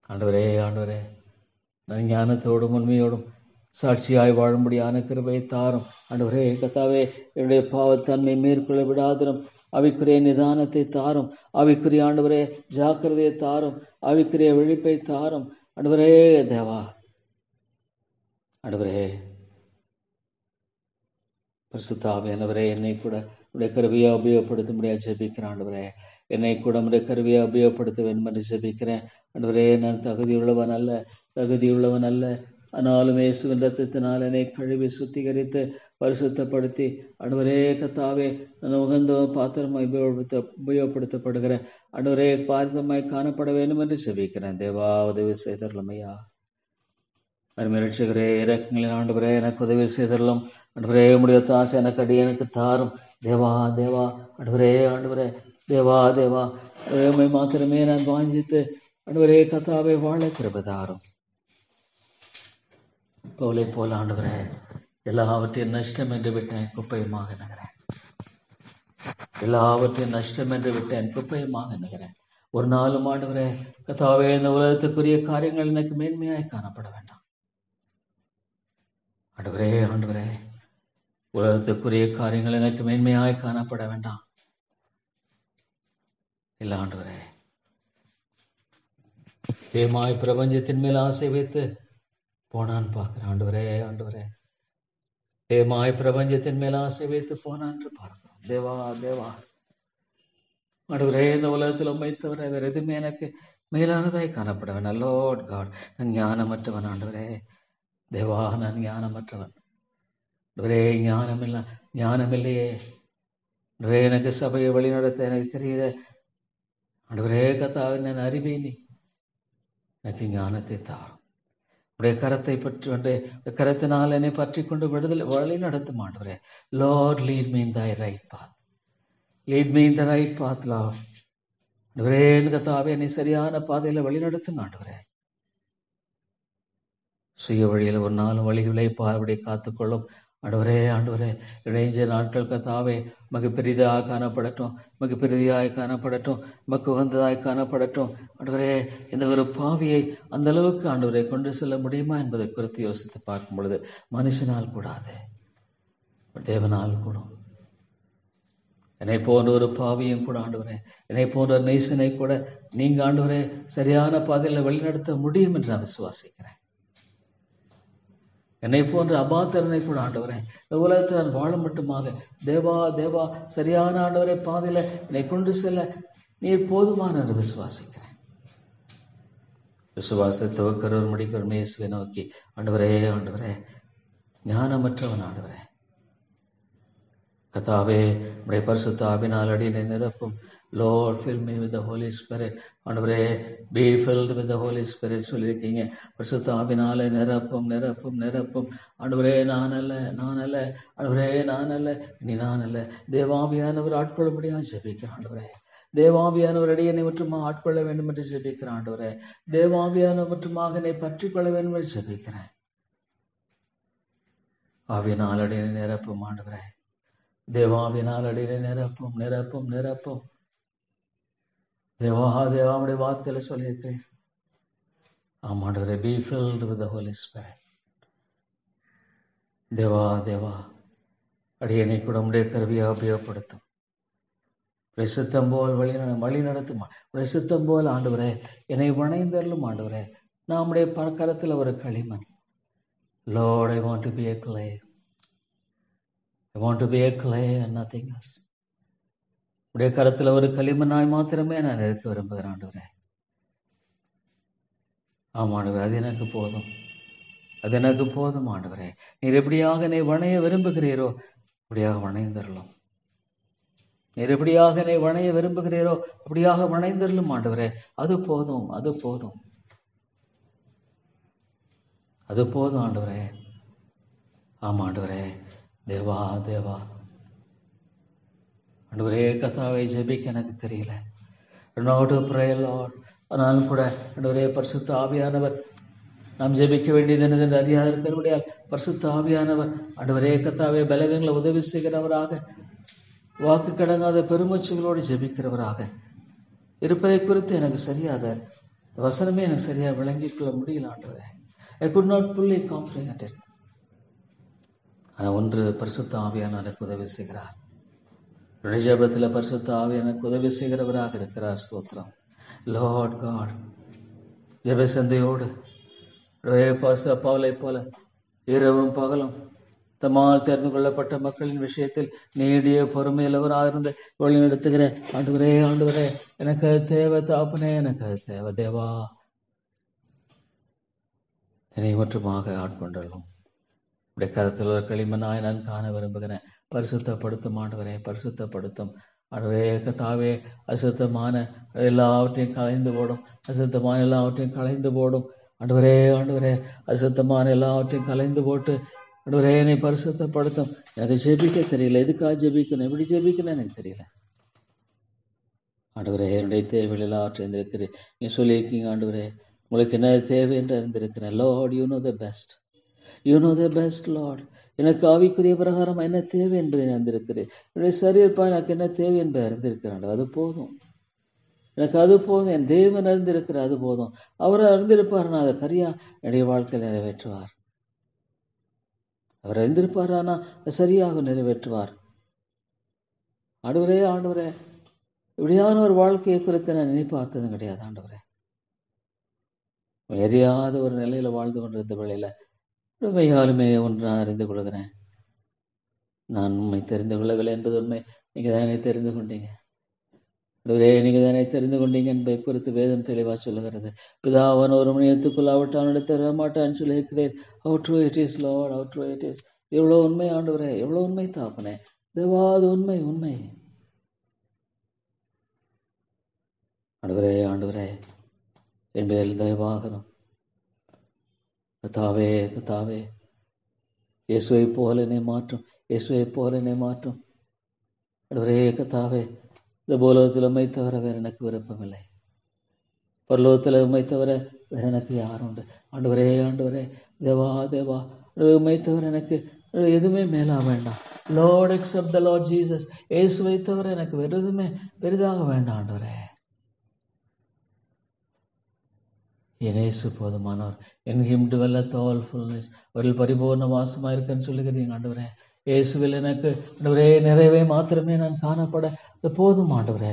ஆண்டவரே. ஆண்டவரே, நான் ஞானத்தோடும் உண்மையோடும் சாட்சியாய் வாழும்படியான கிருபையை தாரும். ஆண்டவரே கர்த்தாவே, என்னுடைய பாவத்தன்மை மேற்கொள்ள விடாதிரும். ஆவிக்குரிய நிதானத்தை தாரும். ஆவிக்குரிய ஆண்டவரே ஜாக்கிரதையை தாரும். ஆவிக்குரிய விழிப்பை தாரும். ஆண்டவரே தேவா, ஆண்டவரே பரிசுத்த ஆவியானவரே, என்னை கூட உடைய கருவியை உபயோகப்படுத்த முடியாது ஜெபிக்கிறேன். ஆண்டவரே, என்னை கூட உடைய கருவியை உபயோகப்படுத்த வேண்டும் என்று ஜெபிக்கிறேன். ஆண்டவரே, நான் தகுதியுள்ளவன் அல்ல. ஆனாலும் இயேசுவின் இரத்தத்தினால் என்னை கழுவி சுத்திகரித்து பரிசுத்தப்படுத்தி ஆண்டவரே கர்த்தாவே, நான் உகந்த பாத்திரமாய் உபயோகப்படுத்தப்படுகிற ஆண்டவரே பாத்திரமாய் காணப்பட வேண்டும் என்று ஜெபிக்கிறேன். தேவா, உதவி செய்தருளும் ஐயா. அருமை ரட்சகரே, இரக்கங்களின் ஆண்டவரே, எனக்கு உதவி செய்தருளும். ஆண்டவரே, உம்முடைய தாசை எனக்கு தாரும். தேவா ஆண்டவரே தேவா உம்மை மாத்திரமே நான் வாஞ்சித்து ஆண்டவரே கர்த்தாவே வாழ கிருபை தாரும். பவுலை போல ஆண்டவரே, எல்லாவற்றையும் நஷ்டம் என்று விட்டேன், குப்பையுமாக நகரேன். எல்லாவற்றையும் நஷ்டம் என்று விட்டேன், குப்பையுமாக நகரேன். ஒரு நாளும் ஆண்டவரே கர்த்தாவே, இந்த உலகத்துக்குரிய காரியங்கள் எனக்கு மேன்மையாய் காணப்பட வேண்டாம். ஆண்டவரே உலகத்துக்குரிய காரியங்கள் எனக்கு மேன்மையாய் காணப்பட வேண்டாம். இல்ல ஆண்டவரே, தேமாய் பிரபஞ்சத்தின் மேல் ஆசை வைத்து போனான் பார்க்கிறேன். ஆண்டவரே தேமாய் பிரபஞ்சத்தின் மேல் ஆசை வைத்து போனான் என்று பார்க்கிறோம். தேவா ஆண்டவரே, இந்த உலகத்தில் உம்மை தவிர வேறு எதுவுமே எனக்கு மேலானதாய் காணப்பட வேண்டாம். லார்ட் காட், நான் ஞானமற்றவன். ஆண்டவரே தேவா, நான் ஞானமற்றவன். ஆண்டவரே, ஞானமில்லையே. ஆண்டவரே, எனக்கு சபையை வழிநடத்த எனக்கு தெரியுத. ஆண்டவரே கர்த்தாவே, நான் அறிவேன். எனக்கு ஞானத்தை தாரும். உடைய கரத்தை பற்றி கரத்தினால் என்னை பற்றி கொண்டு வழி நடத்தும். ஆண்டவரே, Lord lead me in thy right path. Lead me in the right path Lord. ஆண்டவரே கர்த்தாவே, என்னை சரியான பாதையில வழி நடத்தும். ஆண்டவரே, சுய வழியில் ஒரு நாள் வழிகளை பார்வடி காத்துக்கொள்ளும். ஆண்டவரே இணைஞ்ச நாட்கள் கர்த்தாவே மக்கு பெரிதாக காணப்படட்டும், மக்கு பெரிதியாய் காணப்படட்டும், மக்கு உகந்ததாய் காணப்படட்டும். ஆண்டவரே, இந்த ஒரு பாவியை அந்த அளவுக்கு ஆண்டவரை கொண்டு செல்ல முடியுமா என்பதை குறித்து யோசித்து பார்க்கும் பொழுது மனுஷனால் கூடாது, தேவனால் கூடும். என்னை போன்ற ஒரு பாவியும் கூட ஆண்டவரே, என்னை போன்ற நேசனை கூட நீங்க ஆண்டவரே சரியான பாதையில் வழிநடத்த முடியும் என்று நான் விசுவாசிக்கிறேன். என்னை போன்ற அபாத்திரனை கூட ஆண்டவரே, இந்த உலகத்தில் நான் வாழ மட்டுமாக தேவா சரியான ஆண்டவரை பாதையில என்னை கொண்டு செல்ல நீர் போதுமான என்று விசுவாசிக்கிறேன். விசுவாசத்தை துவக்கிறவர் முடிக்கிறவர் இயேசுவை நோக்கி ஆண்டவரே ஞானமற்றவன் ஆண்டவரே கர்த்தாவே, உம்முடைய பரிசுத்த ஆவினால் அடியை நிரப்பும். Lord, fill me with the Holy Spirit. ஆண்டவரே, be filled with the Holy Spirit சொல்லியிருக்கீங்க. பரிசுத்த ஆவினாலே நிரப்பும். ஆண்டவரே, நான் அல்ல ஆண்டவரே, நான் அல்ல. தேவாவியானவர் ஆட்கொள்ளும்படியாக ஜெபிக்கிறேன். ஆண்டவரே, தேவாவியானவர் அடியை மட்டுமா ஆட்கொள்ள வேண்டும் என்று ஜெபிக்கிறேன். ஆண்டவரே, தேவாவியானவர் மட்டுமாக என்னை பற்றி கொள்ள வேண்டும் என்று ஜெபிக்கிறேன். ஆவியினால் அடியை நிரப்பும். ஆண்டவரே, தேவாவினால் அடியை நிரப்பும். தேவாவுடைய வார்த்தையில சொல்லியிருக்கிறேன். ஆமாண்டவரே, be filled with the Holy Spirit. தேவா அடியனை கூட உடைய கருவியா உபயோகப்படுத்தும். உடைய சித்தம் போல் வழி நடத்தும். உடைய சித்தம் போல் ஆண்டவரே என்னை வணைந்தருளும். ஆண்டவரே, நம்முடைய கரத்தில் ஒரு களிமண். Lord, I want to be a clay. I want to be a clay and nothing else. உடைய கரத்துல ஒரு களிமண்ணாய் மாத்திரமே நான் இருக்க விரும்புகிறேன். ஆண்டவரே, ஆமாண்டவரே, அது எனக்கு போதும். ஆண்டவரே, நீர் எப்படியாக என்னை வணைய விரும்புகிறீரோ அப்படியாக வணைந்தருளும். நீர் எப்படியாக என்னை வணைய விரும்புகிறீரோ அப்படியாக வணைந்தருளும். ஆண்டவரே, அது போதும். ஆண்டவரே. ஆமாண்டவரே, தேவா ஆண்டவரே கர்த்தாவை ஜெபிக்க எனக்கு தெரியல. ஆனாலும் கூட ஆண்டவரே பரிசுத்த ஆவியானவர், நாம் ஜெபிக்க வேண்டியது என்னதென்று அறியாது இருக்கிறபடியால் பரிசுத்த ஆவியானவர் ஆண்டவரே கர்த்தாவே பலவீனங்களை உதவி செய்கிறவராக, வாக்கு கடங்காத பெருமூச்சுகளோடு ஜெபிக்கிறவராக இருப்பதை குறித்து எனக்கு சரியாத வசனமே எனக்கு சரியாக விளங்கிக் கொள்ள முடியல. ஆண்டவரே, I could not fully comprehend it. ஆனால் ஒன்று, பரிசுத்த ஆவியானவர் எனக்கு உதவி செய்கிறார். ஜெபத்தில் பரிசுத்த ஆவியானவர் எனக்கு உதவி செய்கிறவராக இருக்கிறார். ஸ்தோத்திரம். லார்ட் காட், ஜெப சந்தையோடு பவுலை போல இரவும் பகலும் தம்மால் தெரிந்து கொள்ளப்பட்ட மக்களின் விஷயத்தில் நீடிய பொறுமையுள்ளவராக இருந்து வழி நடத்துகிற ஆண்டவரே, ஆண்டவரே, எனக்கு அது தேவை தாப்பனே, எனக்கு அது தேவை தேவா. என்னை மட்டுமாக ஆட்கொண்டலும் உடைய கருத்தில் ஒரு களிமனாய் நான் காண விரும்புகிறேன். பரிசுத்தப்படுத்தும் ஆண்டவரே, பரிசுத்தப்படுத்தும் ஆண்டவரே. கர்த்தாவே, அசுத்தமான எல்லாவற்றையும் களைந்து போடும், அசுத்தமான எல்லாவற்றையும் களைந்து போடும் ஆண்டவரே. ஆண்டவரே, அசுத்தமான எல்லாவற்றையும் களைந்து போட்டு ஆண்டவரே என்னை பரிசுத்தப்படுத்தும். எனக்கு ஜெபிக்க தெரியல, எதுக்காக ஜெபிக்கணும், எப்படி ஜெபிக்கணும் எனக்கு தெரியல ஆண்டவரே. என்னுடைய தேவைகள் எல்லாவற்றையும் இருந்திருக்கிறேன். நீ சொல்லியிருக்கீங்க ஆண்டவரே, உங்களுக்கு என்ன தேவை என்று அறிந்திருக்கிறேன். Lord, you know the best, you know the best Lord. எனக்கு ஆவிக்குரிய பிரகாரம் என்ன தேவை என்பதை அறிந்திருக்கிறேன். என்னுடைய சரீரப்பா எனக்கு என்ன தேவை என்பதை அறிந்திருக்கிறான். அது போதும், எனக்கு அது போதும். என் தேவன் அறிந்திருக்கிற அது போதும். அவரை அறிந்திருப்பார், நான் அதை சரியா என்னுடைய வாழ்க்கையில் நிறைவேற்றுவார். அவர் அறிந்திருப்பார், ஆனால் சரியாக நிறைவேற்றுவார். ஆண்டவரே, ஆண்டவரே, இப்படியான ஒரு வாழ்க்கையை குறித்து நான் நினைப்பார்த்ததும் கிடையாது ஆண்டவரே. எரியாத ஒரு நிலையில வாழ்ந்து கொண்டிருந்த வேளையில உண்மையாலுமே ஒன்று நான் அறிந்து கொள்கிறேன். நான் உண்மை தெரிந்து கொள்ளவில்லை என்பது உண்மை. நீங்க தானே தெரிந்து கொண்டீங்க ஆண்டவரே, நீங்க தானே தெரிந்து கொண்டீங்க என்பதை குறித்து வேதம் தெளிவாக சொல்லுகிறது. பிதாவான ஒரு மணியத்துக்குள்ளாவிட்டு அவனிடத்தை தர மாட்டான்னு சொல்லியிருக்கிறேன். How true it is, Lord, how true it is. எவ்வளோ உண்மை ஆண்டவரே, எவ்வளோ உண்மை தாப்பனே தேவா, அது உண்மை உண்மை ஆண்டவரே. ஆண்டவரே, என் பேரில் தயவாகணும் கத்தாவே, கத்தாவே. இயேசுவை போல என்னை மாற்றும், இயேசுவை போல என்னை மாற்றும் ஆண்டவரே. கத்தாவே, இந்த பூலோகத்தில் உம்மை தவிர வேற எனக்கு விருப்பமில்லை, பரலோகத்தில் உம்மை தவிர வேற எனக்கு யாரும் உண்டு ஆண்டவரே. ஆண்டவரே, தேவா தேவா, உம்மை தவிர எனக்கு எதுவுமே மேலா வேண்டாம். Lord, except the Lord Jesus. இயேசுவை தவிர எனக்கு வேறு எதுவுமே பெரிதாக வேண்டாம் ஆண்டவரே. என் இயேசு போதுமானவர். என் ஹிம் டுவெல்லத் ஆல் ஃபுல்னஸ். அவரில் பரிபூர்ண வாசமா இருக்குன்னு சொல்லுகிறீங்க ஆண்டவரே. இயேசுவில் எனக்கு ஆண்டவரே நிறைவே மாத்திரமே நான் காணப்பட அது போதும் ஆண்டவரே.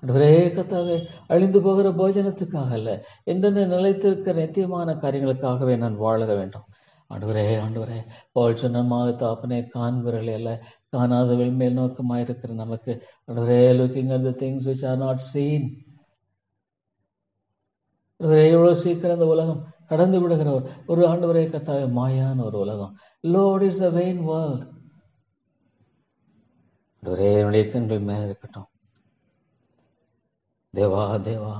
ஆண்டவரே கர்த்தாவே, அழிந்து போகிற போஜனத்துக்காக அல்ல, என்றென்ன நிலைத்திருக்கிற நித்தியமான காரியங்களுக்காகவே நான் வாழ வேண்டும் ஆண்டவரே. ஆண்டவரே, பவுல் சொன்னமாக தாப்பனே, காண்பவர்களே அல்ல காணாதவர்கள் மேல் நோக்கமாயிருக்கிற நமக்கு ஆண்டவரே, looking at the things which are not seen. எவ்வளவு சீக்கிரம் இந்த உலகம் கடந்து விடுகிற ஒரு ஆண்டவரே கர்த்தாவே, மாயான ஒரு உலகம். Lord, is a vain world. ஆண்டவரே, என்னுடைய கண்கள் மேல இருக்கட்டும் தேவா தேவா.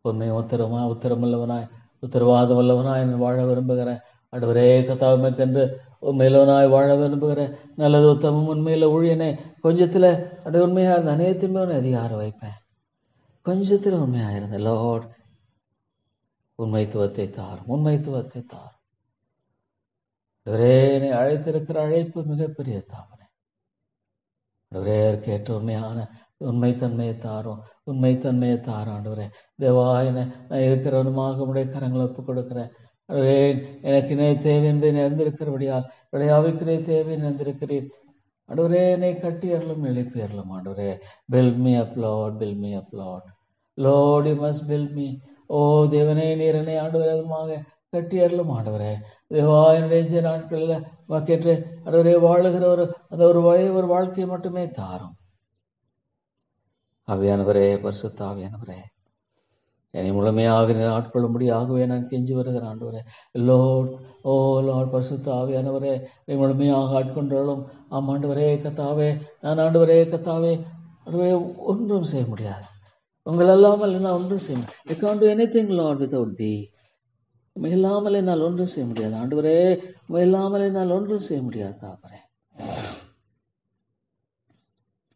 உண்மை உத்தரமுள்ளவனாய் உத்தரவாதம் உள்ளவனாய் நான் வாழ விரும்புகிறேன் ஆண்டவரே. கர்த்தாவுக்கென்று உண்மையிலவனாய் வாழ விரும்புகிறேன். நல்லது உத்தமம் உண்மையில ஊழியனே. கொஞ்சத்துல அப்படி உண்மையா இருந்த அநேகத்தின் மேலே அதிகாரம் வைப்பேன். கொஞ்சத்துல உண்மையா இருந்த லார்ட், உண்மைத்துவத்தை தாரும், உண்மைத்துவத்தை தாரும். என்னை அழைத்திருக்கிற அழைப்பு மிகப்பெரிய தாமரை. கேட்ட உண்மையான உண்மைத்தன்மையை தாரும், உண்மைத்தன்மையை தாரும் ஆண்டவரே. தேவா, நான் இருக்கிறவனுமாக உடைய கரங்களை ஒப்புக் கொடுக்கிறேன். எனக்கு இணை தேவை என்பதை அறிந்திருக்கிறபடியால் விடையாவிற்கிறே தேவை அறிந்திருக்கிறீர் ஆண்டவரே. என்னை கட்டியறலும் எழுப்பியறலும் ஆண்டவரே. build me up Lord, build me up Lord. Lord, you must build me. ஓ தேவனே, நீர் என்னை ஆண்டவரே அதுமாக கட்டியறலும் ஆண்டவரே. தேவா, என்னுடைய நாட்களில் வாக்கேற்று ஆண்டவரே வாழுகிற அந்த ஒரு வாழ்க்கையை மட்டுமே தாரும் ஆவியானவரே. பரிசுத்த ஆவியானவரே, என்னை முழுமையாக ஆட்கொள்ளும்படியாகவே நான் கெஞ்சி வருகிறேன் ஆண்டவரே. லார்ட், ஓ லார்ட், பரிசுத்த ஆவியானவரே, என்னை முழுமையாக ஆட்கொண்டாலும் ஆண்டவரே கத்தாவே, நான் ஆண்டவரே கத்தாவே ஆண்டவரே ஒன்றும் செய்ய முடியாது. உங்கள் இல்லாமல் நான் ஒன்றும் செய்ய முடியாது. I can't do anything Lord without thee. இல்லாமல் என்னால் ஒன்றும் செய்ய முடியாது ஆண்டவரே. இல்லாமல் என்னால் ஒன்றும் செய்ய முடியாது தாப்பரே.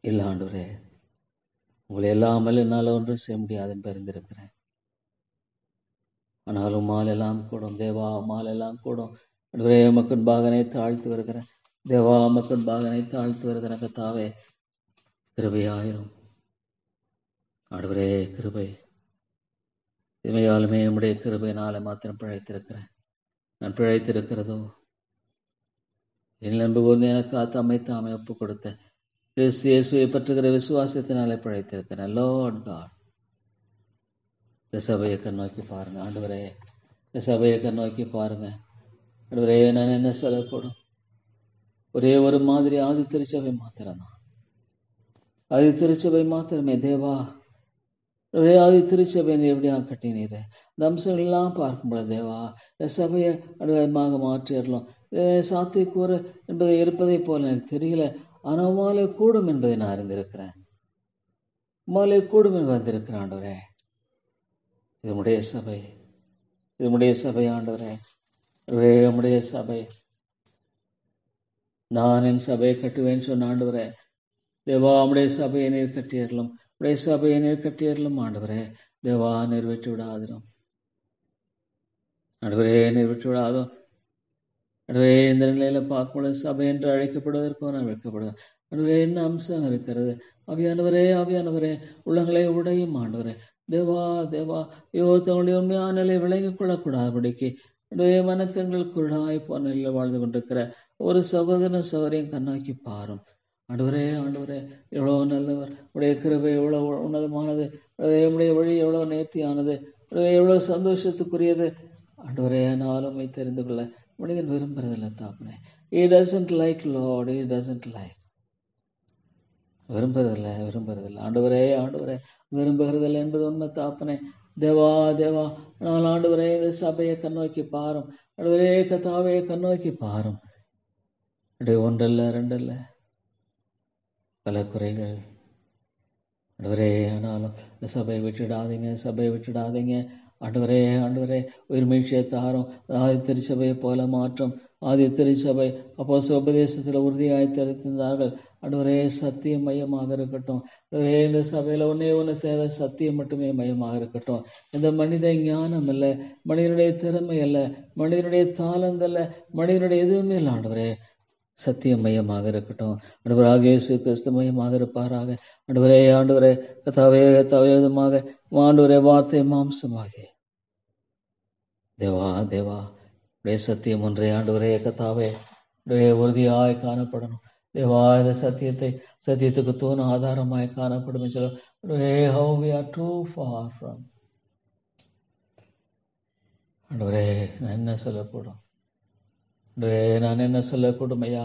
இல்லை ஆண்டவரே, உங்களை இல்லாமல் என்னால் ஒன்றும் செய்ய முடியாது என்று அறிந்திருக்கிறேன். ஆனாலும் மாலெல்லாம் கூடும் தேவா, மாலெல்லாம் கூடும் ஆண்டவரே. மக்கள் பாகனை தாழ்த்து வருகிறேன் தேவா, மக்கள் பாகனை தாழ்த்து வருகிற கத்தாவே, கிருபையாயிரும் ஆண்டவரே. கிருபை இமையாலுமே நம்முடைய கிருபையினால மாத்திரம் பிழைத்திருக்கிறேன். நான் பிழைத்திருக்கிறதோ என் அன்பு கூர்ந்து எனக்கு தம்மை தாமே ஒப்பு கொடுத்த கிறிஸ்து இயேசுவை பற்றுகிற விசுவாசத்தினாலே பிழைத்திருக்கிறேன். லார்ட் காட், இந்த சபையை கண்ணோக்கி பாருங்க ஆண்டவரே, இந்த சபையை கண்ணோக்கி பாருங்க ஆண்டவரே. நான் என்ன சொல்லக்கூடும்? ஒரே ஒரு மாதிரி ஆதி திருச்சபை மாத்திரம்தான், ஆதி திருச்சபை மாத்திரமே. தேவா, ஒரே ஆதி திருச்சபை எப்படியா கட்டினீர்? இந்த அம்சங்கள் எல்லாம் பார்க்கும்போது தேவா, இந்த சபையை அனுபவமாக மாற்றிடலாம். சாத்தியக்கூறு என்பதை இருப்பதை போல எனக்கு தெரியல. ஆனால் உமாலே கூடும் என்பதை நான் அறிந்திருக்கிறேன். உமாலே கூடும் என்று வந்திருக்கிறேன் ஆண்டவரே. இது உடைய சபை, இது உடைய சபை ஆண்டவரே. ஒரே உடைய சபை. நான் என் சபையை கட்டுவேன் சொன்ன ஆண்டவரே. தேவா, உடைய சபையை நீர் கட்டியறலும், உடைய சபையை நீர் கட்டியறலும் ஆண்டவரே. தேவா, நீர் விட்டு விடாதிரும் ஆண்டவரே, நீர் விட்டு விடாதும் ஆண்டவரே. இந்த நிலையில பார்க்கும்போது சபை என்று அழைக்கப்படுவதற்கும் நான் வைக்கப்படுவேன் ஆண்டவரே. என்ன அம்சம் இருக்கிறது? ஆவியானவரே, ஆவியானவரே, உள்ளங்களை உடையும் ஆண்டவரே. தேவா, தேவா, தங்களுடைய உண்மையான நிலை விளங்கிக் கொள்ளக்கூடாதபடிக்கு ஆண்டவரே, மனக்கண்கள் குருடாய் போன நிலையில் வாழ்ந்து கொண்டிருக்கிற ஒரு சகோதர சகோதரியும் கண்ணாக்கி பாரும் ஆண்டவரே. ஆண்டவரே, எவ்வளோ நல்லவர், உடைய கிருபை எவ்வளோ உன்னதமானது, உடைய வழி எவ்வளோ நேர்த்தியானது, எவ்வளோ சந்தோஷத்துக்குரியது ஆண்டவரே. நாளும் தெரிந்து கொள்ள மனிதன் விரும்புறதில்லை தாப்பனே. He doesn't like Lord, he doesn't like. விரும்புறதில்லை ஆண்டவரே. ஆண்டவரே, விரும்புகிறதில்லை என்பது உண்மை தாப்பனே. தேவா, தேவா, நான் ஆண்டவரே இந்த சபையை கண்ணோக்கி பாரும் ஆண்டவரே. கத்தாவே கண்ணோக்கி பாரும். ஒன்றல்ல ரெண்டல்ல பல குறைகள் ஆண்டவரே. ஆனாலும் இந்த சபையை விட்டுடாதீங்க, சபையை விட்டுடாதீங்க ஆண்டவரே. ஆண்டவரே, உயிர்மீழ்ச்சியை தாரும். ஆதி திருச்சபையை போல மாற்றம். ஆதி திருச்சபை அப்போஸ்தல உபதேசத்தில் உறுதியாய் தெரிவித்திருந்தார்கள் ஆண்டவரே. சத்தியம் மையமாக இருக்கட்டும் ஆண்டவரே. இந்த சபையில ஒன்று தேவை, சத்தியம் மட்டுமே மையமாக இருக்கட்டும். இந்த மனித ஞானம் அல்ல, மனிதனுடைய திறமை அல்ல, மனிதனுடைய தாளந்து அல்ல, மனிதனுடைய எதுவுமே இல்லை ஆண்டவரே. சத்தியம் மையமாக இருக்கட்டும் ஆண்டவராக. இயேசு கிறிஸ்து மையமாக இருப்பாராக ஆண்டவரே. ஆண்டவரே, கத்தாவே கத்தாவே விதமாக ஆண்டவரே, வார்த்தை மாம்சமாகி தேவா, தேவா, உடைய சத்தியம் ஒன்றே ஆண்டவரே. கத்தாவே உறுதியாய் காணப்படணும் தேவா. இந்த சத்தியத்துக்கு தூண் ஆதாரமாய் காணப்படும் சொல்ல ஆண்டவரே. How we are too far from ஆண்டவரே. நான் என்ன சொல்லக்கூடும்? நான் என்ன சொல்லக்கூடும் ஐயா?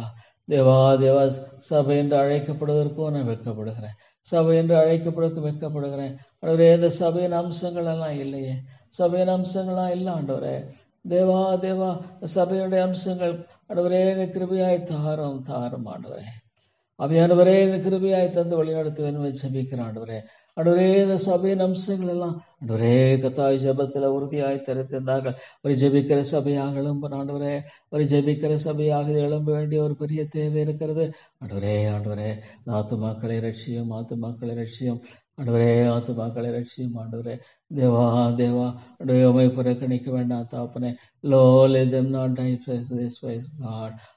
தேவா, தேவா, சபை என்று அழைக்கப்படுவதற்கும் நான் வெட்கப்படுகிறேன். சபை என்று அழைக்கப்படுவதற்கு வெட்கப்படுகிறேன் ஆண்டவரே. இந்த சபையின் அம்சங்கள் எல்லாம் இல்லையே, சபையின் அம்சங்கள்லாம் இல்லை ஆண்டவரே. தேவா, தேவா, சபையுடைய அம்சங்கள் ஆண்டவரே கிருபையாய் தாரும் தாரும் ஆண்டவரே. அவையானவரே கிருபையாய் தந்து வழிநடத்துவேன் ஜெபிக்கிறேன் ஆண்டவரே. ஆண்டவரே, இந்த சபையின் அம்சங்கள் எல்லாம் ஆண்டவரே கத்தாய் ஜெபத்தில் உறுதியாய் தெரிந்திருந்தார்கள். ஒரு ஜெபிக்கிற சபையாக எழும்பும் ஆண்டவரே. ஒரு ஜெபிக்கிற சபையாக எழும்ப வேண்டிய ஒரு பெரிய தேவை இருக்கிறது ஆண்டவரே. ஆண்டவரே, ஆத்துமாக்களை ரட்சியும், ஆத்துமாக்களை ரட்சியும் ஆண்டவரே, ஆத்துமாக்களை ரட்சியும் ஆண்டவரே. தேவா, தேவா, உமை புறக்கணிக்க வேண்டாம் தாப்பனே.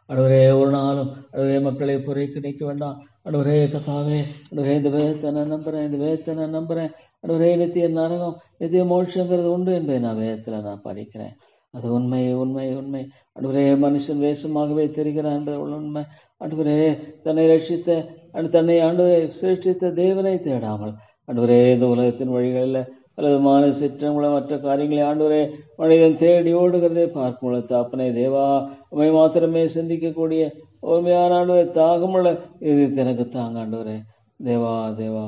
ஆண்டவரே, ஒரு நாளும் ஆண்டவரே மக்களை புறக்கணிக்க வேண்டாம் ஆண்டவரே. கத்தாவே ஆண்டவரே, இந்த வேதத்தை நான் நம்புறேன் ஆண்டவரே. நித்திய நரகம், நித்திய மோட்சங்கிறது உண்டு என்பதை நான் வேதத்துல நான் படிக்கிறேன். அது உண்மை உண்மை உண்மை ஆண்டவரே. மனுஷன் வேஷமாகவே தெரிகிறான் என்பது உண்மை ஆண்டவரே. தன்னை ரட்சித்த தன்னை ஆண்டவரை சிருஷ்டித்த தேவனை தேடாமல் ஆண்டவரே, இந்த உலகத்தின் வழிகளில் பலவிதமான சிற்றங்களும் மற்ற காரியங்களை ஆண்டவரே மனிதன் தேடி ஓடுகிறதே பார்க்கும்போது தாப்பனே தேவா, உண்மை மாத்திரமே சிந்திக்கக்கூடிய உண்மையான ஆண்டவரை தாகமுள்ள இது எனக்கு தாங்க ஆண்டவரே. தேவா, தேவா,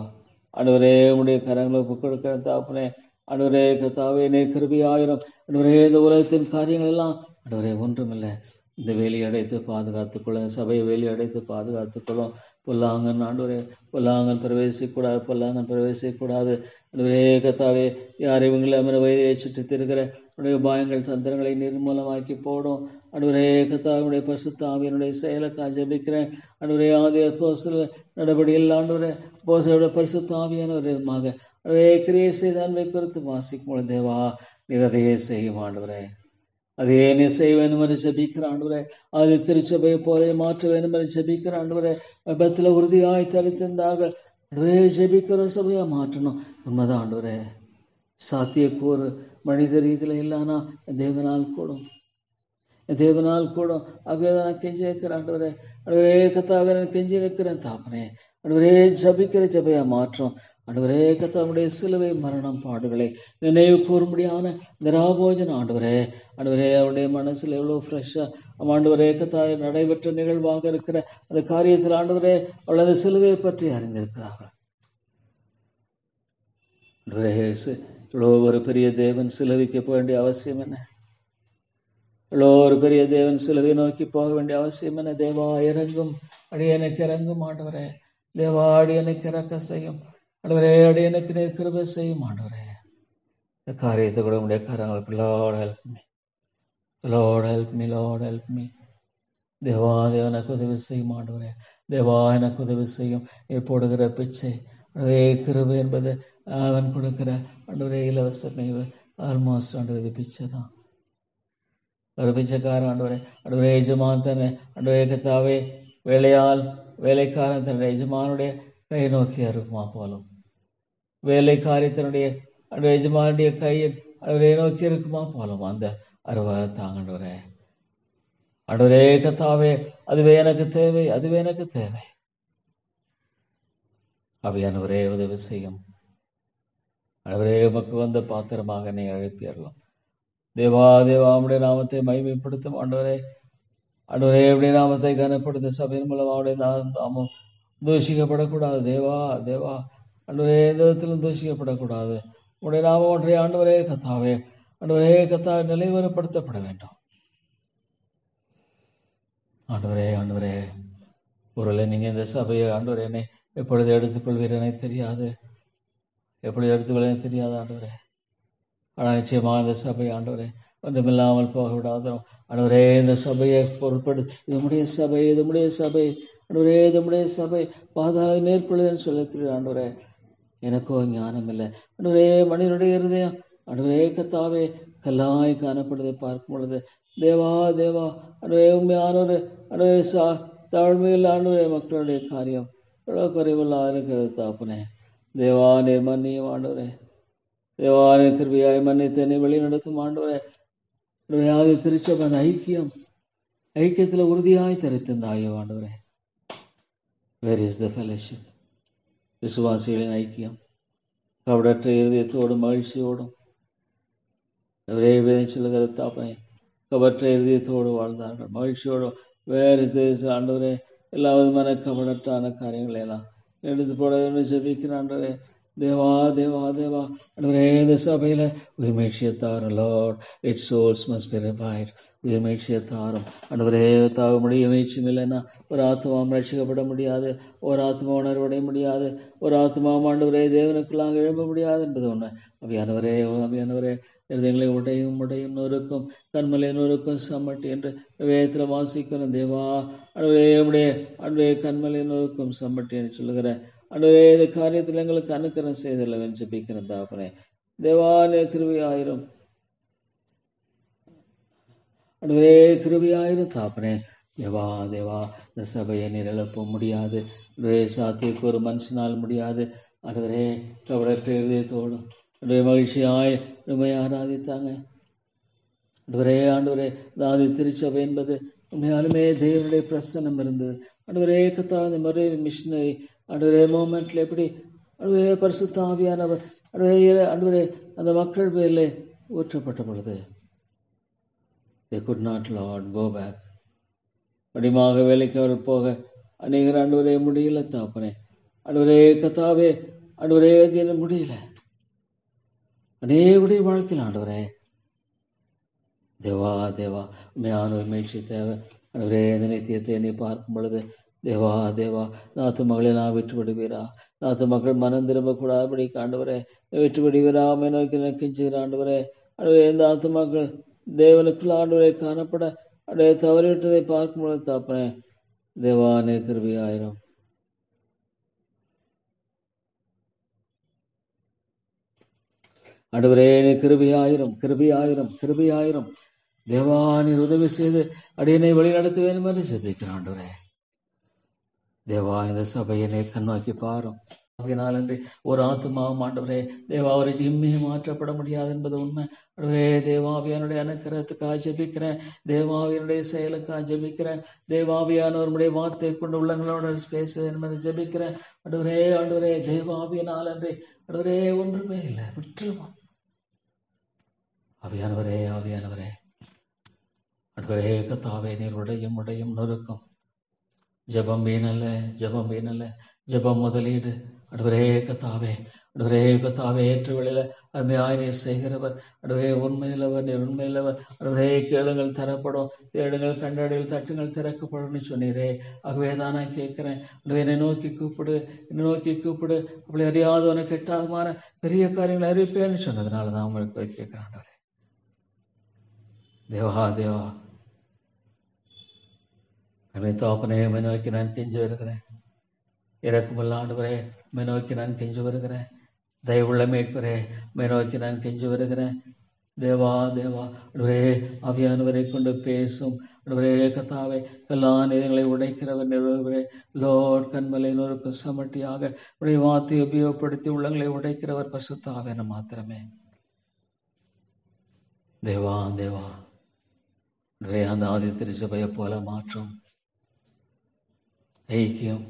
ஆண்டவரே, உடைய கரங்களை கொடுக்கிற தாப்பனே. ஆண்டவரே கத்தாவே கிருபையாயிரம் ஆண்டவரே. இந்த உலகத்தின் காரியங்கள் எல்லாம் ஆண்டவரே ஒன்றுமில்லை. இந்த வேலி அடைத்து பாதுகாத்துக்கொள்ள, சபையை வேலி அடைத்து பாதுகாத்துக்கொள்ளும். பொல்லாங்கன் ஆண்டவரே, பொல்லாங்கன் பிரவேசிக்கூடாது, பொல்லாங்கன் பிரவேசிக்கூடாது ஆண்டவரே. கத்தாவே, யார் இவங்களை அமர வயதை சுற்றி திருக்கிற உடைய பாயங்கள் தந்திரங்களை நிர்மூலமாக்கி போடும் ஆண்டவரே. கத்தாவினுடைய பரிசுத்த ஆவியினுடைய செயலுக்காக ஜெபிக்கிறேன் ஆண்டவரே. ஆதி அப்போஸ்தலர் நடபடியில் ஆண்டவரே அப்போஸ்தலருடைய பரிசுத்த ஆவியான விதமாக ஆண்டவரே கிரியை செய்த அன்பை குறித்து வாசிக்கும் தேவா, நீர் அதையே செய்யும் ஆண்டவரே. அதே நீ செய்ய வேண்டும் என்று ஜெபிக்கிற ஆண்டவரே. அது திருச்சபையை போல மாற்ற வேண்டும் என்று ஜெபிக்கிற ஆண்டவரே. விபத்தில் உறுதியாய் தரித்திருந்தார்கள் ஆண்டவரே. ஜெபிக்கிற சபையா மாற்றணும். உண்மைதான் ஆண்டவரே. சாத்தியக்கூறு மனித ரீதியில் இல்லைனா தேவனால் கூடும். தேவனால் கூட ஆகவே நான் கெஞ்சி இருக்கிறேன் ஆண்டவரே. ஆண்டவரே கர்த்தாவே நான் கெஞ்சி இருக்கிறேன் தாப்பனே. ஆண்டவரே ஜபிக்கிற ஜபையா மாற்றம் ஆண்டவரே கர்த்தாவுடைய சிலுவை மரணம் பாடுகளை நினைவு கூறும்படியான இந்த ராபோஜன ஆண்டவரே. ஆண்டவரே அவருடைய மனசில் எவ்வளோ ஃப்ரெஷ்ஷாக ஆண்டவரே கர்த்தாவே நடைபெற்ற நிகழ்வாக இருக்கிற அந்த காரியத்தில் ஆண்டவரே அவள் அந்த சிலுவையை பற்றி அறிந்திருக்கிறார்கள். இவ்வளோ ஒரு பெரிய தேவன் சிலுவைக்கு போக வேண்டிய அவசியம் என்ன? இவ்வளோ ஒரு பெரிய தேவன் சிலுவை நோக்கி போக வேண்டிய அவசியம் என்ன? தேவா இறங்கும், அடியனுக்கு இறங்கும் ஆண்டவரே. தேவா அடியனுக்கு இறக்க செய்யும் ஆண்டவரே. அடியனுக்கு நீர் கிருபை செய்யும் ஆண்டவரே. இந்த காரியத்தை கூட உடைய காரங்களுக்கு lord help me, lord help me, lord help me. தேவா எனக்கு உதவி செய்யும் ஆண்டவரே. தேவா எனக்கு உதவி செய்யும். நீர் போடுகிற பிச்சை ஆண்டவரே கிருபை என்பது அவன் கொடுக்கிற ஆண்டவரே இலவசமே. ஆல்மோஸ்ட் ஆண்டவரே பிச்சை தான். ஒரு பிச்சைக்காரன் ஆண்டவரே ஆண்டவரே எஜமான் தன்னை ஆண்டவரே கர்த்தாவே வேலைக்காரன் தன்னுடைய எஜமானுடைய கை நோக்கி அறுக்குமா போலும். வேலைக்காரி தன்னுடைய ஆண்டவரே எஜமானுடைய கையை ஆண்டவரே நோக்கி இருக்குமா போலும். அந்த அறுவாரை தாங்கண்டவரே ஆண்டவரே கர்த்தாவே அதுவே எனக்கு தேவை, அதுவே எனக்கு தேவை. அவையானவரே உதவி செய்யும் ஆண்டவரே. உமக்கு வந்த பாத்திரமாக என்னை அழைப்பியறலாம். தேவா உம்முடைய நாமத்தை மகிமைப்படுத்தும் ஆண்டவரே. ஆண்டவரே உம்முடைய நாமத்தை கனப்படுத்த சபையின் மூலம் அவருடைய நாமம் தூஷிக்கப்படக்கூடாது. தேவா ஆண்டவரே எந்த விதத்திலும் தூஷிக்கப்படக்கூடாது. உம்முடைய நாமம் ஒன்றை ஆண்டவரே கர்த்தாவே ஆண்டவரே கர்த்தாவே நிலைவரப்படுத்தப்பட வேண்டும். ஆண்டவரே ஒருவேளை நீங்க இந்த சபையை ஆண்டவரே என்னை எப்பொழுது எடுத்துக்கொள்வீர் என தெரியாது, எப்பொழுது எடுத்துக்கொள்ள தெரியாது ஆண்டவரே. ஆனால் நிச்சயமாக இந்த சபை ஆண்டவரே ஒன்றுமில்லாமல் போக விடாதோம் ஆண்டவரே. இந்த சபையை பொருட்படு இதுமுடைய சபை ஆண்டவரே, இதுமுடைய சபை பாதாள மேற்கொள்ளுன்னு சொல்லிருக்கிறீர் ஆண்டவரே. எனக்கோ ஞானம் இல்லை ஆண்டவரே. மனிதனுடைய இருதயம் ஆண்டவரே கர்த்தாவே கல்லாய் காணப்படுவதை பார்க்கும் பொழுது தேவா ஆண்டவரே உண்மையானவர் ஆண்டவரே தாழ்மையில் ஆண்டவரே மக்களுடைய காரியம் எவ்வளோ குறைவெல்லாம் இருக்கிறது தாப்பனே. தேவா நீர் மன்னியும் ஆண்டவரே. தேவான கிருபையாய் மன்னித்தனை வழி நடத்தும் ஆண்டவரே. திருச்சபை அந்த ஐக்கியத்தில் உறுதியாய் தரித்திருந்தாயோ ஆண்டவரே. Where is the fellowship? விசுவாசிகளின் ஐக்கியம் கவடற்ற இருதயத்தோடும் மகிழ்ச்சியோடும் ஒரே சொல்லுகிற தாப்பனை கவற்ற இருதயத்தோடு வாழ்ந்தார்கள் மகிழ்ச்சியோடும். வேர் இஸ் திஸ் ஆண்டவரே? எல்லா விதமான கவடற்றான காரியங்களை எல்லாம் எடுத்து போட ஜெபிக்கிற ஆண்டவரே. தேவா ஆண்டவரே இந்த சபையில் உயிர்மீழ்ச்சியத்தாரும் lord its souls must be revived. உயிர்மீழ்ச்சியத்தாரும் ஆண்டவரே தாவுடைய மீழ்ச்சியும் இல்லைன்னா ஒரு ஆத்மாவும் ரட்சிக்கப்பட முடியாது, ஒரு ஆத்மா உணர்வடைய முடியாது, ஒரு ஆத்மாவும் ஆண்டவரே தேவனுக்குள்ளாக எழும்ப முடியாது என்பது உண்மை. அவையானவரே இருதயங்களை உடையும் நொறுக்கும் கண்மலை நொறுக்கும் சம்மட்டி என்று வேதத்தில் வாசிக்கணும். தேவா ஆண்டவரே கண்மலை நொறுக்கும் சம்மட்டி என்று சொல்லுகிற ஆண்டவரே இந்த காரியத்தில் எங்களுக்கு அனுக்கிரம் செய்தல்லவன் ஜெபிக்கிற தாப்பனே. தேவானே கிருபையாயிரும் ஆண்டவரே கிருபையாயிரும் தாப்பனே. தேவா இந்த சபையை நீர் எழுப்ப முடியாது, சாத்தியக்கு ஒரு மனுஷனால் முடியாது. ஆண்டவரே கவடற்ற இருதயத்தோடும் ஆண்டவரே மகிழ்ச்சியாய் உண்மையை ஆராதித்தாங்க ஆண்டவரே. தாதி திருச்சபை என்பது உண்மையாலுமே தேவனுடைய பிரசன்னம் இருந்தது ஆண்டவரே. கர்த்தாவே இந்த மறை மிஷினரி ஆண்டவரே மூமெண்ட்ல எப்படி ஆண்டவரே பரிசுத்த ஆவியானவர் ஆண்டவரே அந்த மக்கள் பேரில் ஊற்றப்பட்ட பொழுது they could not Lord go back. அடிமாக வேலைக்கு அவர் போக அநேகர் ஆண்டவரே முடியல தாப்பனே. ஆண்டவரே கர்த்தாவே ஆண்டவரே அது முடியல. அநேகருடைய வாழ்க்கையில் ஆண்டவரே தேவா உண்மையான மீட்சி தேவை ஆண்டவரே. இந்த நித்தியத்தை என்னை பார்க்கும் பொழுது தேவா நாத்து மகளை நான் விட்டு விடுவீரா? நாத்து மக்கள் மனம் திரும்பக்கூடாதபடி ஆண்டவரே விட்டு விடுவீரா? அம்மை நோக்கி நக்கிஞ்சுகிற ஆண்டவரே இந்த ஆத்து மக்கள் தேவனுக்குள்ள ஆண்டவரை காணப்பட அப்படியே தவறிவிட்டதை பார்க்கும் பொழுது தாப்பனே தேவானே கிருபையாயிரும் ஆண்டவரே கிருபையாயிரும் தேவானின் உதவி செய்து அடியனை வழி நடத்த வேண்டும் என்று ஜெபிக்கிறேன் ஆண்டவரே. தேவா இந்த சபையை கண்ணோக்கி பாரும். ஒரு ஆத்மாவும் ஆண்டவரே தேவா அவரை இம்மையை மாற்றப்பட முடியாது என்பது உண்மை ஆண்டவரே தேவாவியானுடைய அனுக்கிரகத்துக்காக ஜெபிக்கிறேன். தேவாவியனுடைய செயலுக்காக ஜெபிக்கிறேன். தேவாவியானவருடைய வார்த்தை கொண்டு உள்ளங்களோட பேச வேண்டும் என்று ஜெபிக்கிறேன். ஆண்டவரே தேவாவியனால் அன்றி ஆண்டவரே ஒன்றுமே இல்லை, முற்றிலும் ஆவியானவரே ஆண்டவரே கர்த்தாவே நீர் உடையும் நொறுக்கும். ஜெபம் வீணல்ல, ஜெபம் முதலீடு. ஆண்டவரே கர்த்தாவே ஏற்ற வேளையில அருமையாய் நீர் செய்கிறவர். ஆண்டவரே உண்மையிலவர், நீர் உண்மையிலவர். ஆண்டவரே கேளுங்கள் தரப்படும், தேடுங்கள் கண்டடையில், தட்டுங்கள் திறக்கப்படும் சொன்னீரே. ஆகவே தான் நான் கேட்கிறேன், என்னை நோக்கி கூப்பிடு. அப்படி அறியாதவன கெட்டாதமான பெரிய காரியங்களை அறிவிப்பேன்னு சொன்னதுனால தான் உங்களுக்கு கேட்கிறேன். தேவா தாப்பனே நோக்கி நான் கெஞ்சி வருகிறேன். இறக்குமல்ல ஆண்டவரே நோக்கி நான் கெஞ்சி வருகிறேன். தயவுள்ள மீட்பரே நோக்கி நான் கெஞ்சி வருகிறேன். தேவா ஆண்டவரே ஆவியானவரை கொண்டு பேசும் ஆண்டவரே கர்த்தாவே எல்லா நீதிகளை உடைக்கிறவர் நிறுவனவரே. லோர்ட் கண்மலை நொறுக்கு சமட்டியாக உடைய வார்த்தையை உபயோகப்படுத்தி உள்ளங்களை உடைக்கிறவர் பரிசுத்த ஆவியானவர் மாத்திரமே. தேவா அந்த ஆதி திருச்சபையை போல மாற்றும். ஐக்கியம்,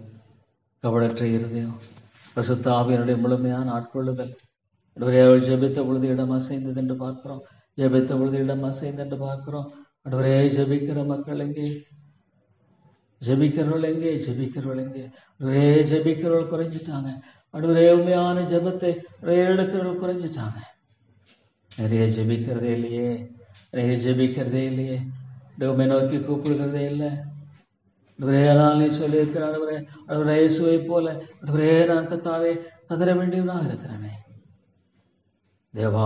கவடற்ற இருதயம், பரிசுத்த ஆவியினுடைய முழுமையான ஆட்கொள்ளுதல். அவர்கள் ஜெபித்த பொழுது இடம் அசைந்தது என்று பார்க்கிறோம். ஆண்டவரே ஜெபிக்கிற மக்கள் எங்கே? ஜெபிக்கிறவர்கள் எங்கே? ஜெபிக்கிறவர்கள் குறைஞ்சிட்டாங்க. ஆண்டவரே உண்மையான ஜெபத்தை எடுக்கிறவர்கள் குறைஞ்சிட்டாங்க. நிறைய ஜெபிக்கிறதே இல்லையே. தேவமை நோக்கி கூப்பிடுகிறதே இல்லை. நீ சொல்லியிருக்கிறான் ஆண்டவரே இயேசுவை போல ஆண்டவரே நான் கர்த்தாவே கதற வேண்டியவனாக இருக்கிறேனே. தேவா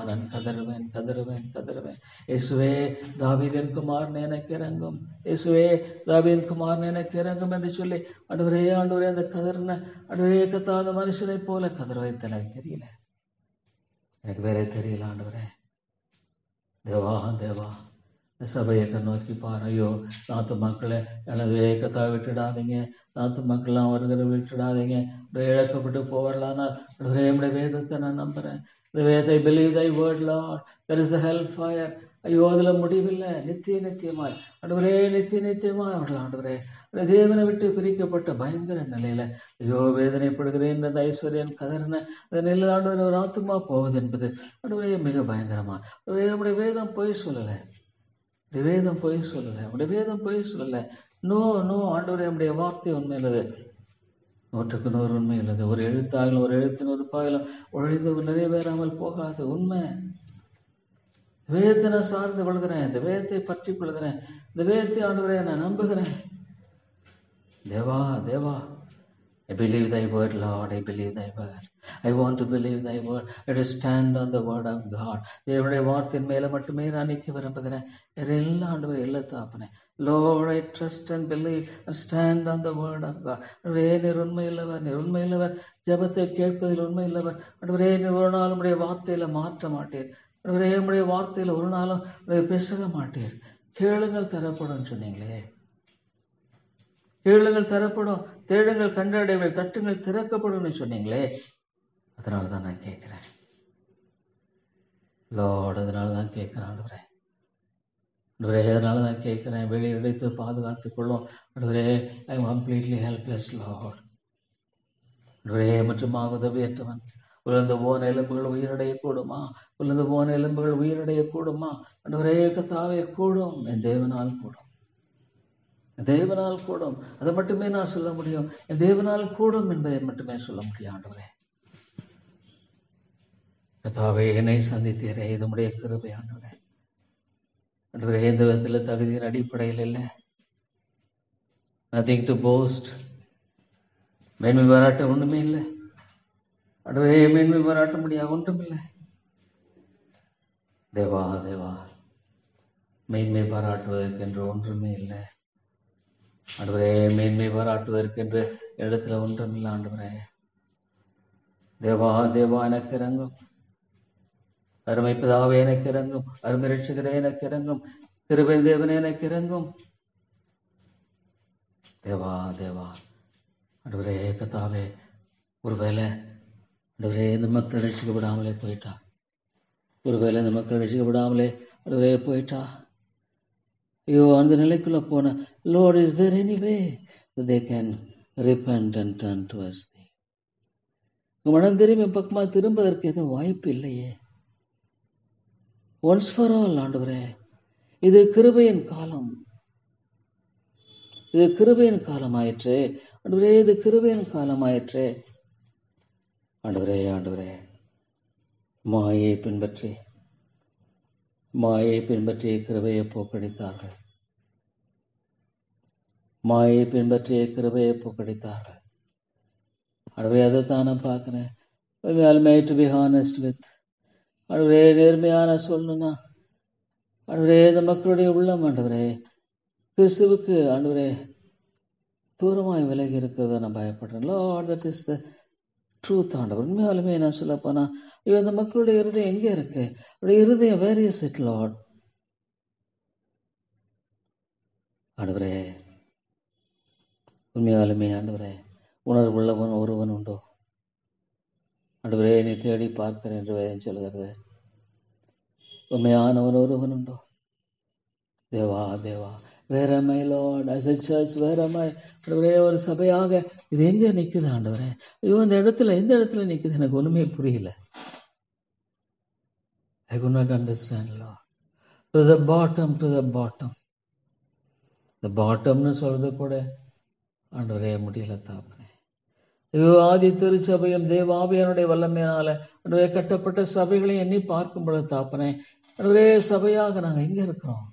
நான் கதறுவேன். இயேசுவே தாவீதின் குமாரனே எனக்கு இறங்கும். என்று சொல்லி ஆண்டவரே அந்த கதறின ஆண்டவரே கத்தாத மனுஷனை போல கதற வைத்த எனக்கு தெரியல. எனக்கு வேற தெரியல ஆண்டவரே. தேவா சபையை நோக்கி பாரு. ஐயோ நாத்து மக்களை எனது ஏக்கத்தா விட்டுடாதீங்க. நாத்து மக்கள்லாம் வருகிற விட்டுடாதீங்க. இழக்கப்பட்டு போவரலானால் நம்முடைய வேதத்தை நான் நம்புறேன். The way I believe thy word, Lord, there is a hellfire. ஐயோ அதுல முடிவில்லை. நித்தியமாய் ஆண்டவரே தேவனை விட்டு பிரிக்கப்பட்ட பயங்கர நிலையில ஐயோ வேதனைப்படுகிறேன் இந்த ஐஸ்வர்யன் கதறின அந்த நிலையில் ஆண்டவரே ஒரு ஆத்துமா போவது என்பது ஆண்டவரே மிக பயங்கரமா. நம்முடைய வேதம் பொய் சொல்லலை. நோ ஆண்டவரே நம்முடைய வார்த்தை உண்மையிலது, 100% உண்மை உள்ளது. ஒரு எழுத்தாகலும் ஒரு எழுத்தின் ஒரு பாயிலும் உழைந்து நிறைவேறாமல் போகாது. உண்மை. வேதத்தை நான் சார்ந்து கொள்கிறேன். இந்த வேதத்தை பற்றி கொள்கிறேன். இந்த வேதத்தை ஆண்டவரே நான் நம்புகிறேன். தேவா I believe thy word, Lord. I believe thy word. I want to believe thy word. Let us stand on the word of God. தேவனுடைய வார்த்தையின் மேல மட்டுமே நான் நிற்க விரும்புகிறேன். எல்லாம் ஆண்டவரே எல்லா தாப்பனே. Lord, I trust and believe and stand on the word of God. நீர் உண்மையில்லவர். ஜெபத்தை கேட்பதில் உண்மையில்லவர். ஆண்டவரே நீர் ஒரு நாளும் உடைய வார்த்தையில மாற்ற மாட்டீர். ஆண்டவரே உடைய வார்த்தையில ஒரு நாளும் பேச மாட்டீர். கேளுங்கள் தரப்படும் சொன்னீங்களே. கேளுங்கள் தரப்படும், தேடுங்கள் கண்டடைவில், தட்டுங்கள் திறக்கப்படும் சொன்னீங்களே. அதனாலதான் நான் கேட்கிறேன் லார்ட். அதனாலதான் கேட்கிறேன் ஆண்டவரே. அதனாலதான் கேட்கிறேன். வெளியிடைத்து பாதுகாத்துக் கொள்ளும் ஆண்டவரே. I am completely helpless Lord. ஆண்டவரே மற்றும் உதவியற்றவன். உலர்ந்து போன எலும்புகள் உயிரடைய கூடுமா? ஆண்டவரே கர்த்தாவே கூடும். என் தேவனால் கூடும். அதை மட்டுமே நான் சொல்ல முடியும். என் தேவனால் கூடும் என்பதை மட்டுமே சொல்ல முடியும். ஆண்டவரே கர்த்தாவே என்னை சந்தித்தீரே. இது உம்முடைய கிருபை ஆண்டவரே. ஆண்டவரே எந்த விதத்தில் தகுதியின் அடிப்படையில் இல்லை. Nothing to post. மேன்மை பாராட்ட ஒன்றுமே இல்லை. ஆண்டவரே மேன்மை பாராட்ட முடியாது ஒன்றுமில்லை. தேவா மேன்மை பாராட்டுவதற்கென்று ஒன்றுமே இல்லை. ஆண்டவரே மேன்மை பாராட்டுவதற்கென்று இடத்துல ஒன்றுமில்லை. ஆண்டவரே தேவா எனக்கு இறங்கும். அருமை பிதாவே எனக்கு இறங்கும். அருமை ரட்சகரே எனக்கு இறங்கும். கிருபை தேவனே எனக்கு இறங்கும். தேவா ஆண்டவரே கர்த்தாவே ஒருவேளை ஆண்டவரே இந்த மக்கள் ரட்சிக்கப்படாமலே போயிட்டா ஒருவேளை இந்த மக்கள் ரசிக்கப்படாமலே ஆண்டவரே போயிட்டா, ஐயோ அந்த நிலைக்குள்ள போன, Lord is there any way they can repent and turn towards thee. மனம் திரும்பி பக்கமா திரும்பதற்கு எதுவும் வாய்ப்பு இல்லையே. ஒன்ஸ் ஃபார் ஆல் ஆண்டவரே, இது கிருபையின் காலம், இது கிருபையின் காலம் ஆயிற்றே ஆண்டவரே, இது கிருபையின் காலம் ஆயிற்றே ஆண்டவரே. ஆண்டவரே, மாயை பின்பற்றி கிருபையை போக்கடித்தார்கள், மாயை பின்பற்றிய கிருபையை போக்கடித்தார்கள் ஆண்டவரே. அதைத்தான் நான் பார்க்கிறேன். டு பி ஹானஸ்ட் வித் ஆண்டவரே, நேர்மையான சொல்லணும்னா ஆண்டவரே, இந்த மக்களுடைய உள்ளம் ஆண்டவரே கிறிஸ்துவுக்கு ஆண்டவரே தூரமாய் விலகி இருக்கிறத நான் பயப்படுறேன். Lord, that is the truth ஆண்டவர். உண்மையாலுமே நான் சொல்ல போனா, ஐயோ அந்த மக்களுடைய இருதயம் எங்கே இருக்கு? அவருடைய இருதயம் வேர் இஸ் இட் லார்ட்? ஆண்டவரே, உண்மையாலுமே ஆண்டவரே, உணர்வுள்ளவன் ஒருவன் உண்டோ? ஆண்டவரே, நீ தேடி பார்க்கிறேன் என்று வேதம் சொல்கிறது. உண்மையானவன் ஒருவன் உண்டோ? தேவா தேவா, வேற my Lord, as a church வேற மை ஆண்டவரே, ஒரு சபையாக இது எங்க நிக்குது ஆண்டவரே? ஐயோ அந்த இடத்துல எந்த இடத்துல நிக்குது எனக்கு ஒண்ணுமே புரியல. I could not understand Lord. To the bottom, the bottomனு சொல்றது கூட ஆண்டவரே முடியல தாப்பனே. ஐயோ ஆதி திருச்சபையும் தேவாவியனுடைய வல்லமையினால ஆண்டவரே கட்டப்பட்ட சபைகளை எண்ணி பார்க்கும் பொழுது தாப்பனே, ஆண்டவரே சபையாக நாங்க எங்க இருக்கிறோம்?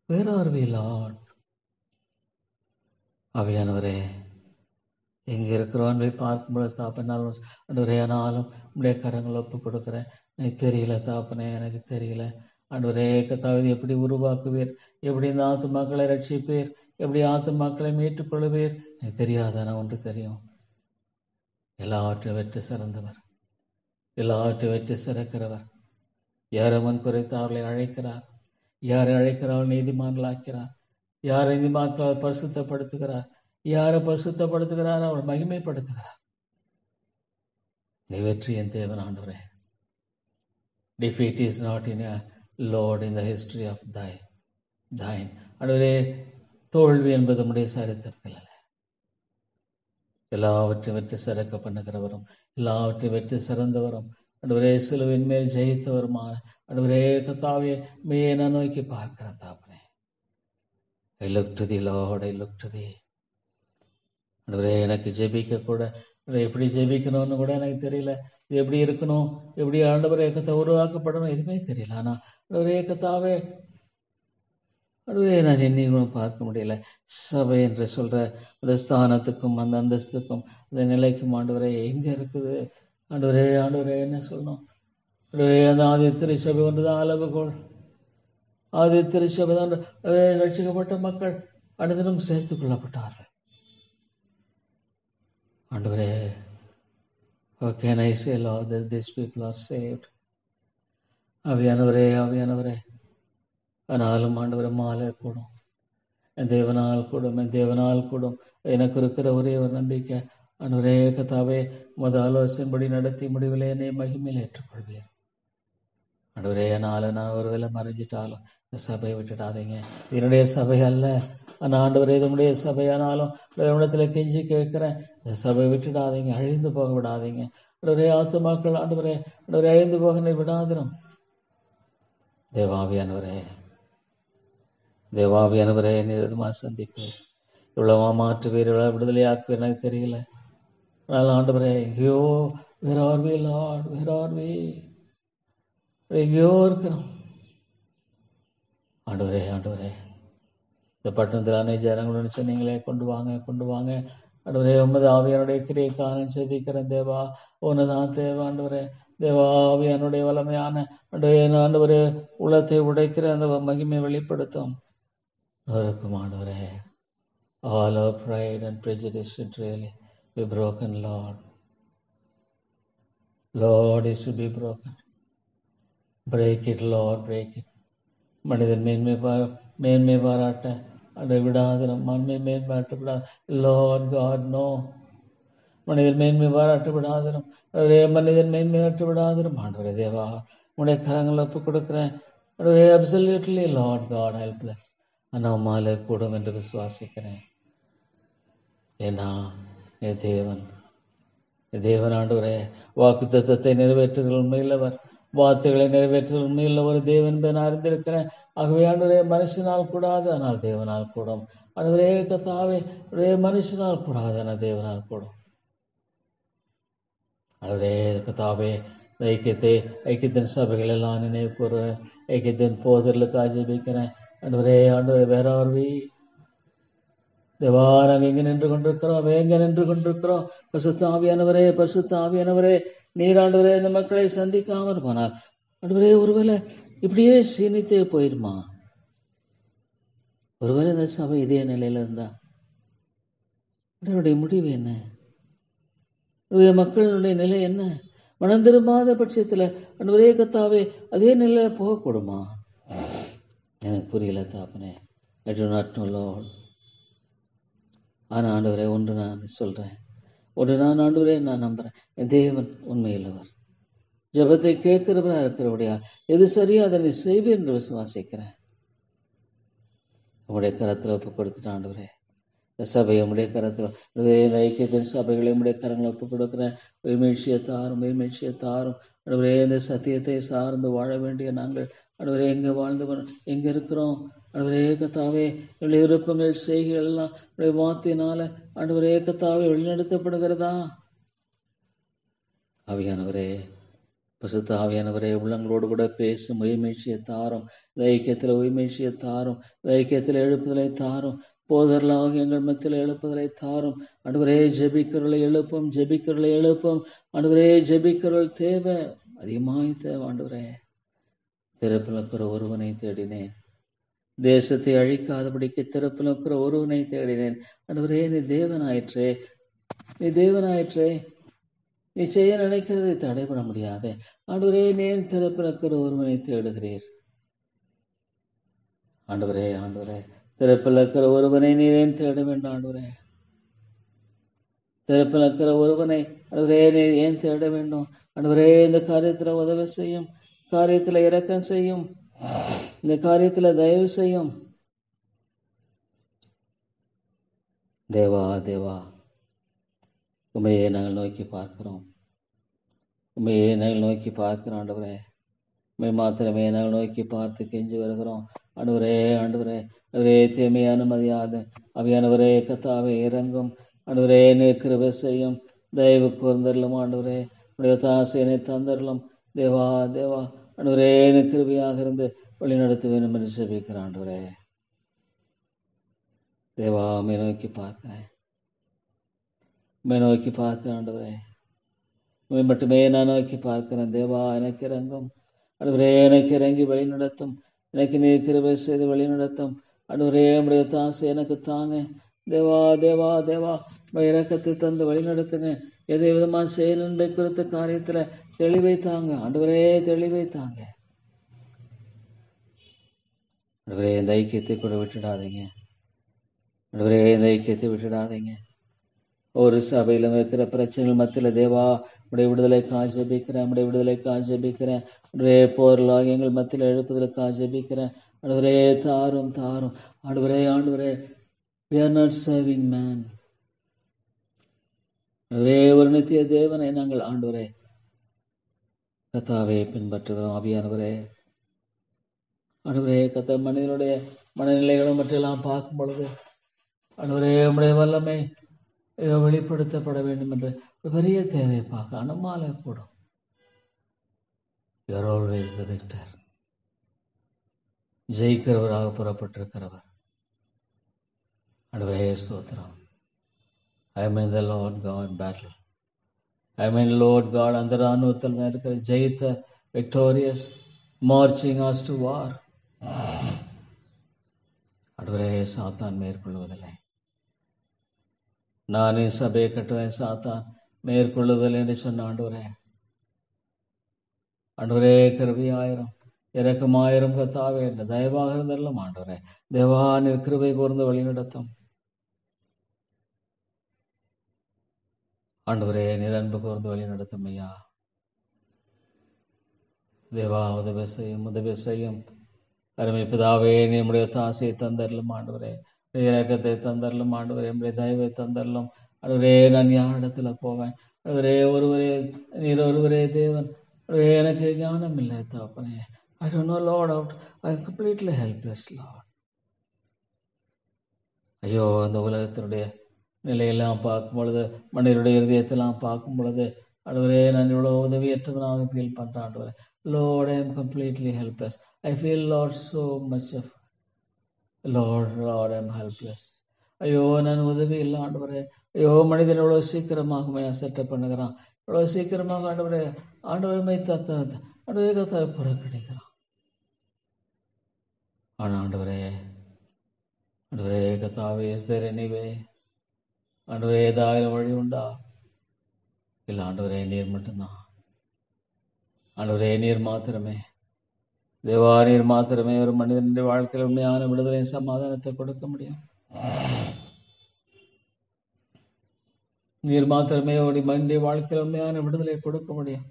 Where are we Lord? ஆவியானவரே, எங்க இருக்கிறோம் பார்க்கும் பொழுது தாப்பனாலும் ஆண்டவரே, ஆனாலும் உடைய கரங்களை ஒப்பு கொடுக்குறேன். எனக்கு தெரியல தாப்பனே, எனக்கு தெரியல ஆண்டவரே. கர்த்தாவே, எப்படி உருவாக்குவீர், எப்படி இந்த ஆத்துமாக்களை ரட்சிப்பீர், எப்படி ஆத்துமாக்களை மீட்டுக்கொள்ளுவீர் எனக்கு தெரியாத. நான் ஒன்று தெரியும், எல்லாவற்றையும் வெற்றி சிறந்தவர், எல்லாவற்றையும் வெற்றி சிறக்கிறவர். யாரவன் குறைத்து அவர்களை அழைக்கிறார், யாரை அழைக்கிறார் நீதிமான்களாக்கிறார், யாரை நீதிமான்களால் பரிசுத்தப்படுத்துகிறார், யாரை பரிசுத்தப்படுத்துகிறார் அவர் மகிமைப்படுத்துகிறார். நீ வெற்றியின் தேவன் ஆண்டவரே. Defeat is not in a Lord in the history of thine. ஆண்டவரே, தோல்வி என்பது நம்முடைய சரித்திரத்தில் அல்ல. எல்லாவற்றையும் வெற்றி சிறக்க பண்ணுகிறவரும், எல்லாவற்றையும் வெற்றி சிறந்தவரும், ஆண்டவரே சிலுவின் மேல் ஜெயித்தவருமான ஆண்டவரே கர்த்தாவே, மையை நான் நோக்கி பார்க்கிற தாப்பனே. I look to thee Lord, I look to thee. ஆண்டவரே, எனக்கு ஜெபிக்க கூட எப்படி ஜெபிக்கணும்னு கூட எனக்கு தெரியல. இது எப்படி இருக்கணும், எப்படி ஆண்டவரே கத்தை உருவாக்கப்படணும் எதுவுமே தெரியல. ஆனா ஆண்டவரே கத்தாவே, ஆண்டவரே நான் என்னையும் பார்க்க முடியல. சபை என்று சொல்ற அந்த ஸ்தானத்துக்கும் அந்த அந்தஸ்துக்கும் அந்த நிலைக்கும் ஆண்டவரே எங்க இருக்குது ஆண்டவரே? ஆண்டவரே என்ன சொல்லணும் ஆண்டவரே? அந்த ஆதி திருச்சபை ஒன்றுதான் அளவுகோல். ஆதி திருச்சபை தான் ரட்சிக்கப்பட்ட மக்கள் அனைத்திலும் சேர்த்துக் கொள்ளப்பட்டார்கள். ஆண்டவரே, how can I say Lord that these people are saved? ஆவியானவரே, ஆவியானவரே, ஆனாலும் ஆண்டவரே மாலை கூடும், என் தேவனால் கூடும். எனக்கு இருக்கிற ஒரே ஒரு நம்பிக்கை ஆண்டவரே கர்த்தாவே, ஆலோசனைப்படி நடத்தி முடிவில் என்னை மகிமையில் ஏற்றுக்கொள்வேன் ஆண்டவரே. நான் ஒருவேளை மறைஞ்சிட்டாலும் இந்த சபையை விட்டுடாதீங்க. என்னுடைய சபை அல்ல, ஆனால் ஆண்டவரே இதனுடைய சபையானாலும் இடத்துல கெஞ்சி கேட்கிறேன், இந்த சபை விட்டுடாதீங்க, அழிந்து போக விடாதீங்க ஆண்டவரே. ஆத்துமாக்கள் ஆண்டவரே அழிந்து போக விடாதிரும். தேவாவியானவரே நிறுவனமா சந்திப்பேன், இவ்வளவா மாற்றுவீர், இவ்வளவு விடுதலையாக்குவீர் எனக்கு தெரியல. அதனால ஆண்டவரே, ஐயோ where are we Lord, where are we? எங்கேயோ இருக்கிறோம் ஆண்டவரே. ஆண்டவரே, இந்த பட்டணத்தில் அனைத்து ஜனங்களுடன் சொன்னீங்களே, கொண்டு வாங்க ஆண்டவரே. உமது ஆவியானுடைய கிரியைக்காரன் செபிக்கிறேன் தேவா, ஒன்றுதான் தேவா ஆண்டவரே. தேவா ஆவியானுடைய வல்லமையான ஆண்டவரே உள்ளத்தை உடைக்கிற அந்த மகிமை வெளிப்படுத்தும் இருக்கும் ஆண்டவரே. All our pride and prejudice should really be broken, Lord. Lord, it should be broken. Break it, Lord, break it. மனிதன் மேன்மை பாராட்ட அதை விடாதிரம், மண்மை மேன்பாட்ட விடாது. Lord God, no. மனிதன் மேன்மை பாராட்ட விடாதிரம். ஆண்டவரே மனிதன் மேன்மையாற்று விடாதிரும் ஆண்டவரே தேவா உடைய கரங்களை ஒப்புக் கொடுக்கிறேன். ஆண்டவரே அப்சல்யூட்லி லார்ட் காட் ஹெல்ப்லெஸ் அண்ணாமால கூடும் என்று விசுவாசிக்கிறேன். ஏன்னா தேவன் ஆண்டவரே வாக்கு தத்தத்தை நிறைவேற்றுகிற உண்மையுள்ளவர், வார்த்தைகளை நிறைவேற்றுகிற உண்மையுள்ளவர் தேவன் நான் அறிந்திருக்கிறேன். ஆகவே ஆண்டவரே மனுஷனால் கூடாது ஆனால் தேவனால் கூடும். ஆண்டவரே கர்த்தாவே மனுஷனால் கூடாது ஆனால் தேவனால் கூடும். ஆண்டவரே கர்த்தாவே ஐக்கியத்தின் சபைகள் எல்லாம் நினைவு கூறுறேன். ஐக்கியத்தின் போதர்களுக்காக ஜெபிக்கிறேன். ஆண்டவரே வேற ஆர்வி தேவா நாங்கள் எங்கே நின்று கொண்டிருக்கிறோம் பரிசுத்த ஆவியானவரே நீர் ஆண்டவரே இந்த மக்களை சந்திக்காமல் போனால் ஆண்டவரே ஒருவேளை இப்படியே சீனித்தே போயிடுமா? ஒருவேளை இந்த சபை இதே நிலையில இருந்தா அவருடைய முடிவு என்ன? மக்களுடைய நிலை என்ன? மனம் திரும்பாத பட்சத்தில் ஆண்டவரே கர்த்தாவே அதே நிலையில போகக்கூடுமா? எனக்கு புரியல தாப்பனே. I do not know Lord. ஆனால் ஆண்டவரே ஒன்று நான் சொல்கிறேன், ஆண்டவரே நான் நம்புகிறேன், என் தேவன் உண்மையுள்ளவர், ஜெபத்தை கேட்கிறவராக இருக்கிறபடியா எது சரியோ அதை செய்வேன் என்று விசுவாசிக்கிறேன். உங்களுடைய கரத்தில் ஒப்பு கொடுத்துட்டேன் ஆண்டவரே. இந்த சபையை உங்களுடைய கரத்தில், இந்த ஐக்கியத்தின் சபைகளை உங்களுடைய கரங்களை ஒப்பு கொடுக்குறேன். உயிர்மீழ்ச்சியை தாரும் ஆண்டவரே. இந்த சத்தியத்தை சார்ந்து வாழ வேண்டிய நாங்கள் ஆண்டவரே எங்கே இருக்கிறோம் ஆண்டவரே கர்த்தாவே, என்னுடைய விருப்பங்கள் செய்கைகள் எல்லாம் உடைய வார்த்தையினால ஆண்டவரே கர்த்தாவே வழிநடத்தப்படுகிறதா? ஆவியானவரே, பரிசுத்த ஆவியானவரே, உள்ளங்களோடு கூட பேசும் உயிர்மீழ்ச்சியை தாரும். இந்த ஐக்கியத்தில் உயிர்மீழ்ச்சியை தாரும். இந்த ஐக்கியத்தில் எழுப்புதலை தாரும். போதர்களாக எங்கள் மத்தியில் எழுப்புதலை தாரும் ஆண்டவரே. ஜெபிக்கிறவர்களை எழுப்பும் ஆண்டவரே. ஜெபிக்கிறவர்கள் தேவை, அதிகமாய் தேவை ஆண்டவரே. திறப்பில் இருக்கிற ஒருவனை தேடினேன், தேசத்தை அழிக்காதபடிக்கு திறப்பில் இருக்கிற ஒருவனை தேடினேன் ஆண்டவரே. நீ தேவனாயிற்றே, நீ செய்ய நினைக்கிறதை தடைபட முடியாது ஆண்டவரே. நீ திறப்பில் இருக்கிற ஒருவனை தேடுகிறீர் ஆண்டவரே. திறப்பில் இருக்கிற ஒருவனை நீரேன் தேட வேண்டாம் ஆண்டவரே. திறப்பில் இருக்கிற ஒருவனை ஆண்டவரே நீர் ஏன் தேட வேண்டும் ஆண்டவரே? இந்த காரியத்தில் உதவி செய்யும், காரியத்தில் இரக்கம் செய்யும், இந்த காரியத்தில் தயவு செய்யும் தேவா. உண்மையை நாங்கள் நோக்கி பார்க்கிறோம் ஆண்டவரே. உண்மை மாத்திரமே நாங்கள் நோக்கி பார்த்து கெஞ்சி வருகிறோம் ஆண்டவரே. தீமையான மதியாது அவியானவரே கர்த்தாவே இறங்கும் ஆண்டவரே. நீர் கிருபை செய்யும், தயவு கூர்ந்தருளும் ஆண்டவரே. உடைய தாசையனை தந்தருளும் தேவா. ஆண்டவரே கிருபையாக இருந்து வழி நடத்த வேண்டும் என்று ஜெபிக்கிறேன் ஆண்டவரே. தேவா உம்மை நோக்கி பார்க்கிறேன் ஆண்டவரே. உம்மை மட்டுமே நான் நோக்கி பார்க்கிறேன் தேவா. எனக்கு இறங்கும் ஆண்டவரே, எனக்கு இறங்கி வழி நடத்தும், எனக்கு நீர் கிருபை செய்து வழி நடத்தும் ஆண்டவரே. உடைய தாசை எனக்கு தாங்க தேவா. இரக்கத்தை தந்து வழி நடத்துங்க. எதை விதமாக செயல் என்பதை குறித்த காரியத்துல தெளிவை தாங்க ஆண்டவரே, தெளிவை தாங்க ஆண்டவரே. இந்த ஐக்கியத்தை கூட விட்டுடாதீங்க ஆண்டவரே, இந்த ஐக்கியத்தை விட்டுடாதீங்க. ஒரு சபையிலும் இருக்கிற பிரச்சனைகள் மத்தியில் தேவா உடைய விடுதலைக்காக ஜெபிக்கிறேன் ஆண்டவரே. போர்களாக எங்கள் மத்தியில் எழுப்புதலுக்காக ஜெபிக்கிறேன் ஆண்டவரே. தாரும் ஆண்டவரே. We are not serving man. ஆண்டவரே, ஒரு நித்திய தேவனை நாங்கள் ஆண்டவரே கர்த்தாவே பின்பற்றுகிறோம். ஆவியானவரே கர்த்தா, மனிதனுடைய மனநிலைகளும் மற்றெல்லாம் பார்க்கும் பொழுது ஆண்டவரே உம்முடைய வல்லமை வெளிப்படுத்தப்பட வேண்டும் என்ற ஒரு பெரிய தேவையை பார்க்க அனுமால கூடும். You are always the victor. ஜெயிக்கிறவராக புறப்பட்டிருக்கிறவர் ஆண்டவரே ஸ்தோத்திரம். I am in the Lord God battle. I am in Lord God அந்த ராணுவத்தில் இருக்கிற ஜெயித்த victorious marching us to war. ஆண்டவரே சாத்தான் மேற்கொள்வதில்லை. நானே சபையை கட்டுவேன், சாத்தான் மேற்கொள்ளுதல் என்று சொன்ன ஆண்டவரே கிருபையாயிரம் இரக்கமாயிரம் கர்த்தாவே என்று தயவாக இருந்தல்லும் ஆண்டவரே. தேவா நீர் கிருபை கூர்ந்து வழி நடத்தும் ஆண்டவரே நீர் அன்பு கூர்ந்து வழி நடத்தும் ஐயா. தேவா உதவி செய்யும் அருமை பிதாவே, நம்முடைய தாசையை தந்தரலும் ஆண்டவரே, இறக்கத்தை தந்தரலும் ஆண்டவரே, நம்முடைய தயவை தந்தரலும் ஆண்டவரே. நான் யாரிடத்துல போவேன் ஆண்டவரே? நீர் ஒருவரே தேவன். எனக்கு ஞானம் இல்லை தகப்பனே. I don't know Lord, I am completely helpless Lord. ஐயோ, அந்த உலகத்தினுடைய நிலையெல்லாம் பார்க்கும் பொழுது, மனிதனுடைய இருதயத்தெல்லாம் பார்க்கும் பொழுது ஆண்டவரே, நான் இவ்வளோ உதவியற்றவனாக ஃபீல் பண்ணுறேன் ஆண்டவரே. Lord, I am completely helpless. I feel Lord so much of Lord, I am helpless. ஐயோ, நான் உதவி இல்லை ஆண்டவரே. ஐயோ, மனிதன் எவ்வளோ சீக்கிரமாக செட்டப் பண்ணுகிறான், எவ்வளோ சீக்கிரமாக ஆண்டவரே ஆண்டவரை ஆண்டவரே கத்தாவை புறக்கணிக்கிறான். ஆனால் ஆண்டவரே கத்தாவே, இஸ் தேர் எனிவே? ஆண்டவரே, ஏதாவது வழி உண்டா? இல்லை ஆண்டவரே, நீர் மட்டும்தான். ஆண்டவரே, நீர் மாத்திரமே, தேவா நீர் மாத்திரமே ஒரு மனிதனுடைய வாழ்க்கையில் உண்மையான விடுதலையும் சமாதானத்தை கொடுக்க முடியும். நீர் மாத்திரமே ஒரு மனிதனுடைய வாழ்க்கையில் உண்மையான விடுதலை கொடுக்க முடியும்.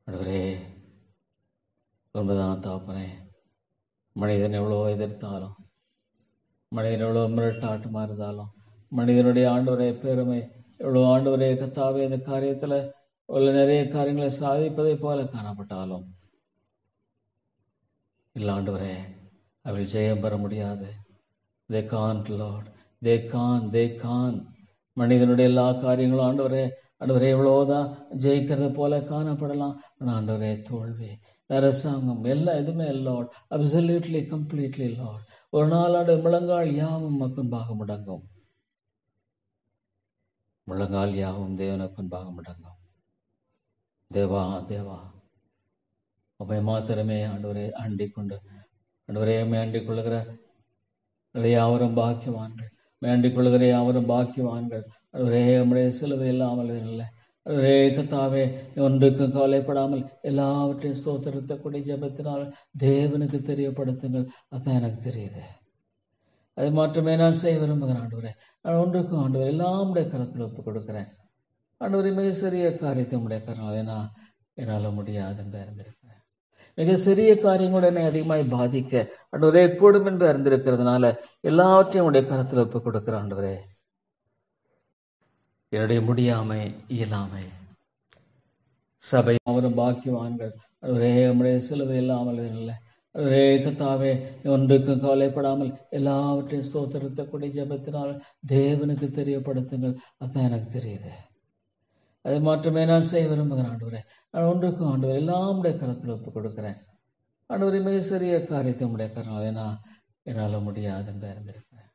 ஆண்டவரே, உண்மைதான் தகப்பனே. மனிதன் எவ்வளோ எதிர்த்தாலும், மனிதன் எவ்வளோ மிரட்டாட்டமாக இருந்தாலும், மனிதனுடைய ஆண்டவரே பெருமை எவ்வளோ ஆண்டவரே கத்தாவே இந்த காரியத்தில் உள்ள நிறைய காரியங்களை சாதிப்பதை போல காணப்பட்டாலும், இல்லை ஆண்டவரே, அவள் ஜெயம் பெற முடியாது. they can't Lord, they can't. மனிதனுடைய எல்லா காரியங்களும் ஆண்டவரே எவ்வளோதான் ஜெயிக்கிறத போல காணப்படலாம். ஆனால் ஆண்டவரே, தோல்வி, அரசாங்கம் எல்லாம் எதுவுமே லார்ட், அப்சல்யூட்லி கம்ப்ளீட்லி லார்ட். ஒரு நாளாண்டு முழங்கால் யாவும் மக்குன்பாக முடங்கும். முழங்கால் யாவும் தேவனுக்குன்பாக முடங்கும். தேவா உம்மை மாத்திரமே ஆண்டவரே அண்டிக் கொண்டு, ஆண்டவரே அண்டிக் கொள்ளுகிற யாவரும் பாக்கியவான்கள், வேண்டிக் கொள்கிற யாவரும் பாக்கியவான்கள். ஆண்டவரே, நம்முடைய சிலுவை இல்லாமல் இல்லை. ஆண்டவரே கத்தாவே, ஒன்றுக்கும் கவலைப்படாமல் எல்லாவற்றையும் ஸ்தோத்திரத்தக்கூடிய ஜெபத்தினால் தேவனுக்கு தெரியப்படுத்துங்கள். அதான் எனக்கு தெரியுது. அதை மாற்றமே நான் செய்ய விரும்புகிறேன் ஆண்டவரே. நான் ஒன்றுக்கும் ஆண்டவரே எல்லாம் உடைய கரத்தில் ஒப்புக் கொடுக்கிறேன் ஆண்டவரே. மிக சிறிய காரியத்தை உடைய கரனால் என்னால் முடியாது என்று அறிந்திருக்கிறேன். மிக சிறிய காரியங்களோட என்னை அதிகமாய் பாதிக்க ஆண்டவரே கூடும் என்று அறிந்திருக்கிறதுனால எல்லாவற்றையும் உடைய கரத்தில் ஒப்புக் கொடுக்கிறேன் ஆண்டவரே. என்னுடைய முடியாமை, இயலாமை, சபை அவரும் பாக்கியவான்கள். ஆண்டவரே, நம்முடைய சிலுவை இல்லாமல் இல்லை. ஆண்டவரே கத்தாவே, ஒன்றுக்கும் கவலைப்படாமல் எல்லாவற்றையும் ஸ்தோத்திரத்தக்கூடிய ஜெபத்தினால் தேவனுக்கு தெரியப்படுத்துங்கள். அதான் எனக்கு தெரியுது. அதை மாற்றமே நான் செய்ய விரும்புகிறேன் ஆண்டவரே. நான் ஒன்றுக்கும் ஆண்டவர் எல்லாம் உடைய கரத்தில் ஒப்புக் கொடுக்கிறேன் ஆண்டவரே. மிக சிறிய காரியத்தை உடைய கரனால் என்னால் முடியாது என்று அறிந்திருக்கிறேன்.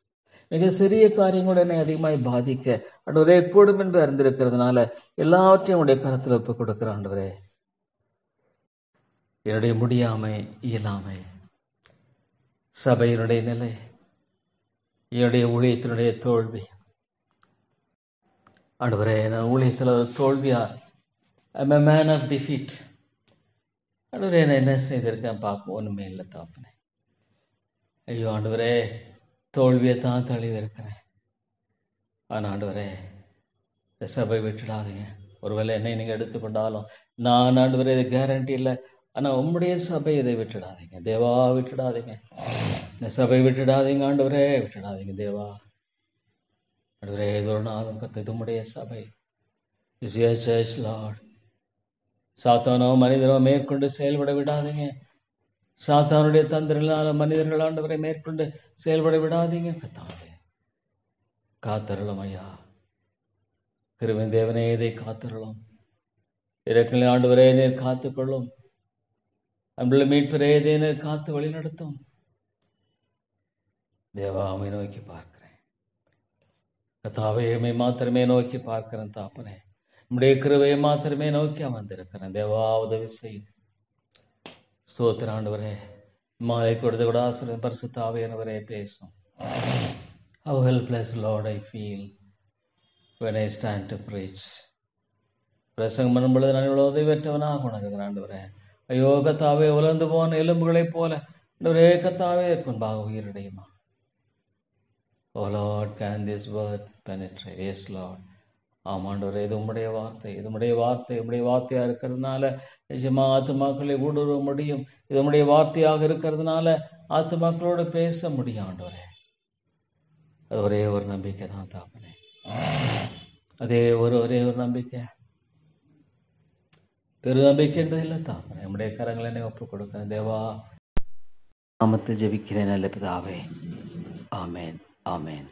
மிக சிறிய காரியங்களோட என்னை அதிகமாய் பாதிக்க ஆண்டவரே கூடும் என்று அறிந்திருக்கிறதுனால எல்லாவற்றையும் உடைய கரத்தில் ஒப்புக் கொடுக்கிறேன் ஆண்டவரே. என்னுடைய முடியாமை, இயலாமை, சபையினுடைய நிலை, என்னுடைய ஊழியத்தினுடைய தோல்வி ஆண்டவரே, நான் ஊழியத்தில் ஒரு தோல்வியா, I'm a man of defeat. ஆண்டவரே, நான் என்ன செய்திருக்கேன் பார்க்க ஒன்றுமே இல்லை தாப்பனே. ஐயோ ஆண்டவரே, தோல்வியை தான் தழுவி இருக்கிறேன். ஆனால் ஆண்டவரே, இந்த சபை விட்டுடாதீங்க. ஒருவேளை என்னை நீங்கள் எடுத்துக்கொண்டாலும் நான் ஆண்டவரே இது கேரண்டி இல்லை. ஆனால் உம்முடைய சபை இதை விட்டுடாதீங்க தேவா, விட்டுடாதீங்க. இந்த சபை விட்டுடாதீங்க ஆண்டவரே, விட்டுடாதீங்க தேவா. ஆண்டவரே, இது ஒரு நாளும் கத்து உம்முடைய சபை, இஸ் யுவர் சர்ச் லார்ட். சாத்தானோ மனிதனோ மேற்கொண்டு செயல்பட விடாதீங்க. சாத்தானுடைய தந்திரங்களான மனிதர்கள் ஆண்டவரை மேற்கொண்டு செயல்பட விடாதீங்க. கத்தாவே காத்தருளும் ஐயா. கிருபையின் தேவனே, இதை காத்தருளும். இறக்கிலே ஆண்டவரே, நீர் காத்துக்கொள்ளும். நம்மள மீட்பரே, இதை நீர் காத்து வழி நடத்தும். தேவாமை நோக்கி பார்க்கிறேன் கத்தாவே, எம்மை மாத்திரமே நோக்கி பார்க்கிறேன் தாப்பனே. நம்முடைய கிருபையை மாத்திரமே நோக்கி அமர்ந்திருக்கிறேன் தேவா, உதவி செய்யும். ஸ்தோத்திர ஆண்டவரே, மாலை கொடுத்து கூட ஆசிரியர் பரிசுத்த ஆவியானவரே பேசும். How helpless Lord I feel when I stand to preach. பிரசங்கம் பண்ணும் பொழுது நான் இவ்வளவு உதவியற்றவனாக உணர்கிறேன் ஆண்டவரே. ஐயோ கத்தாவே, உலர்ந்து போன எலும்புகளைப் போல ஆண்டவரே கத்தாவே முன்பாக உயிரிடையுமா? Oh Lord, can this word penetrate? Yes Lord. ஆமாண்டவரே, இது உம்முடைய வார்த்தை, இது உம்முடைய வார்த்தை, உம்முடைய வார்த்தையாக இருக்கிறதுனால நிஜமா ஆத்துமாக்களை ஊடுருவ முடியும். இது உம்முடைய வார்த்தையாக இருக்கிறதுனால ஆத்துமாக்களோடு பேச முடியும் ஆண்டவரே. அது ஒரே ஒரு நம்பிக்கை தான் தாப்பனே. அதே ஒரே ஒரு நம்பிக்கை, பெரு நம்பிக்கைன்றது இல்லை தாப்பனே. நம்முடைய கரங்களை என்னை ஒப்புக் கொடுக்கிறேன் தேவா. நாமத்தை ஜெபிக்கிறேன் நல்ல பிதாவே. ஆமேன், ஆமேன்.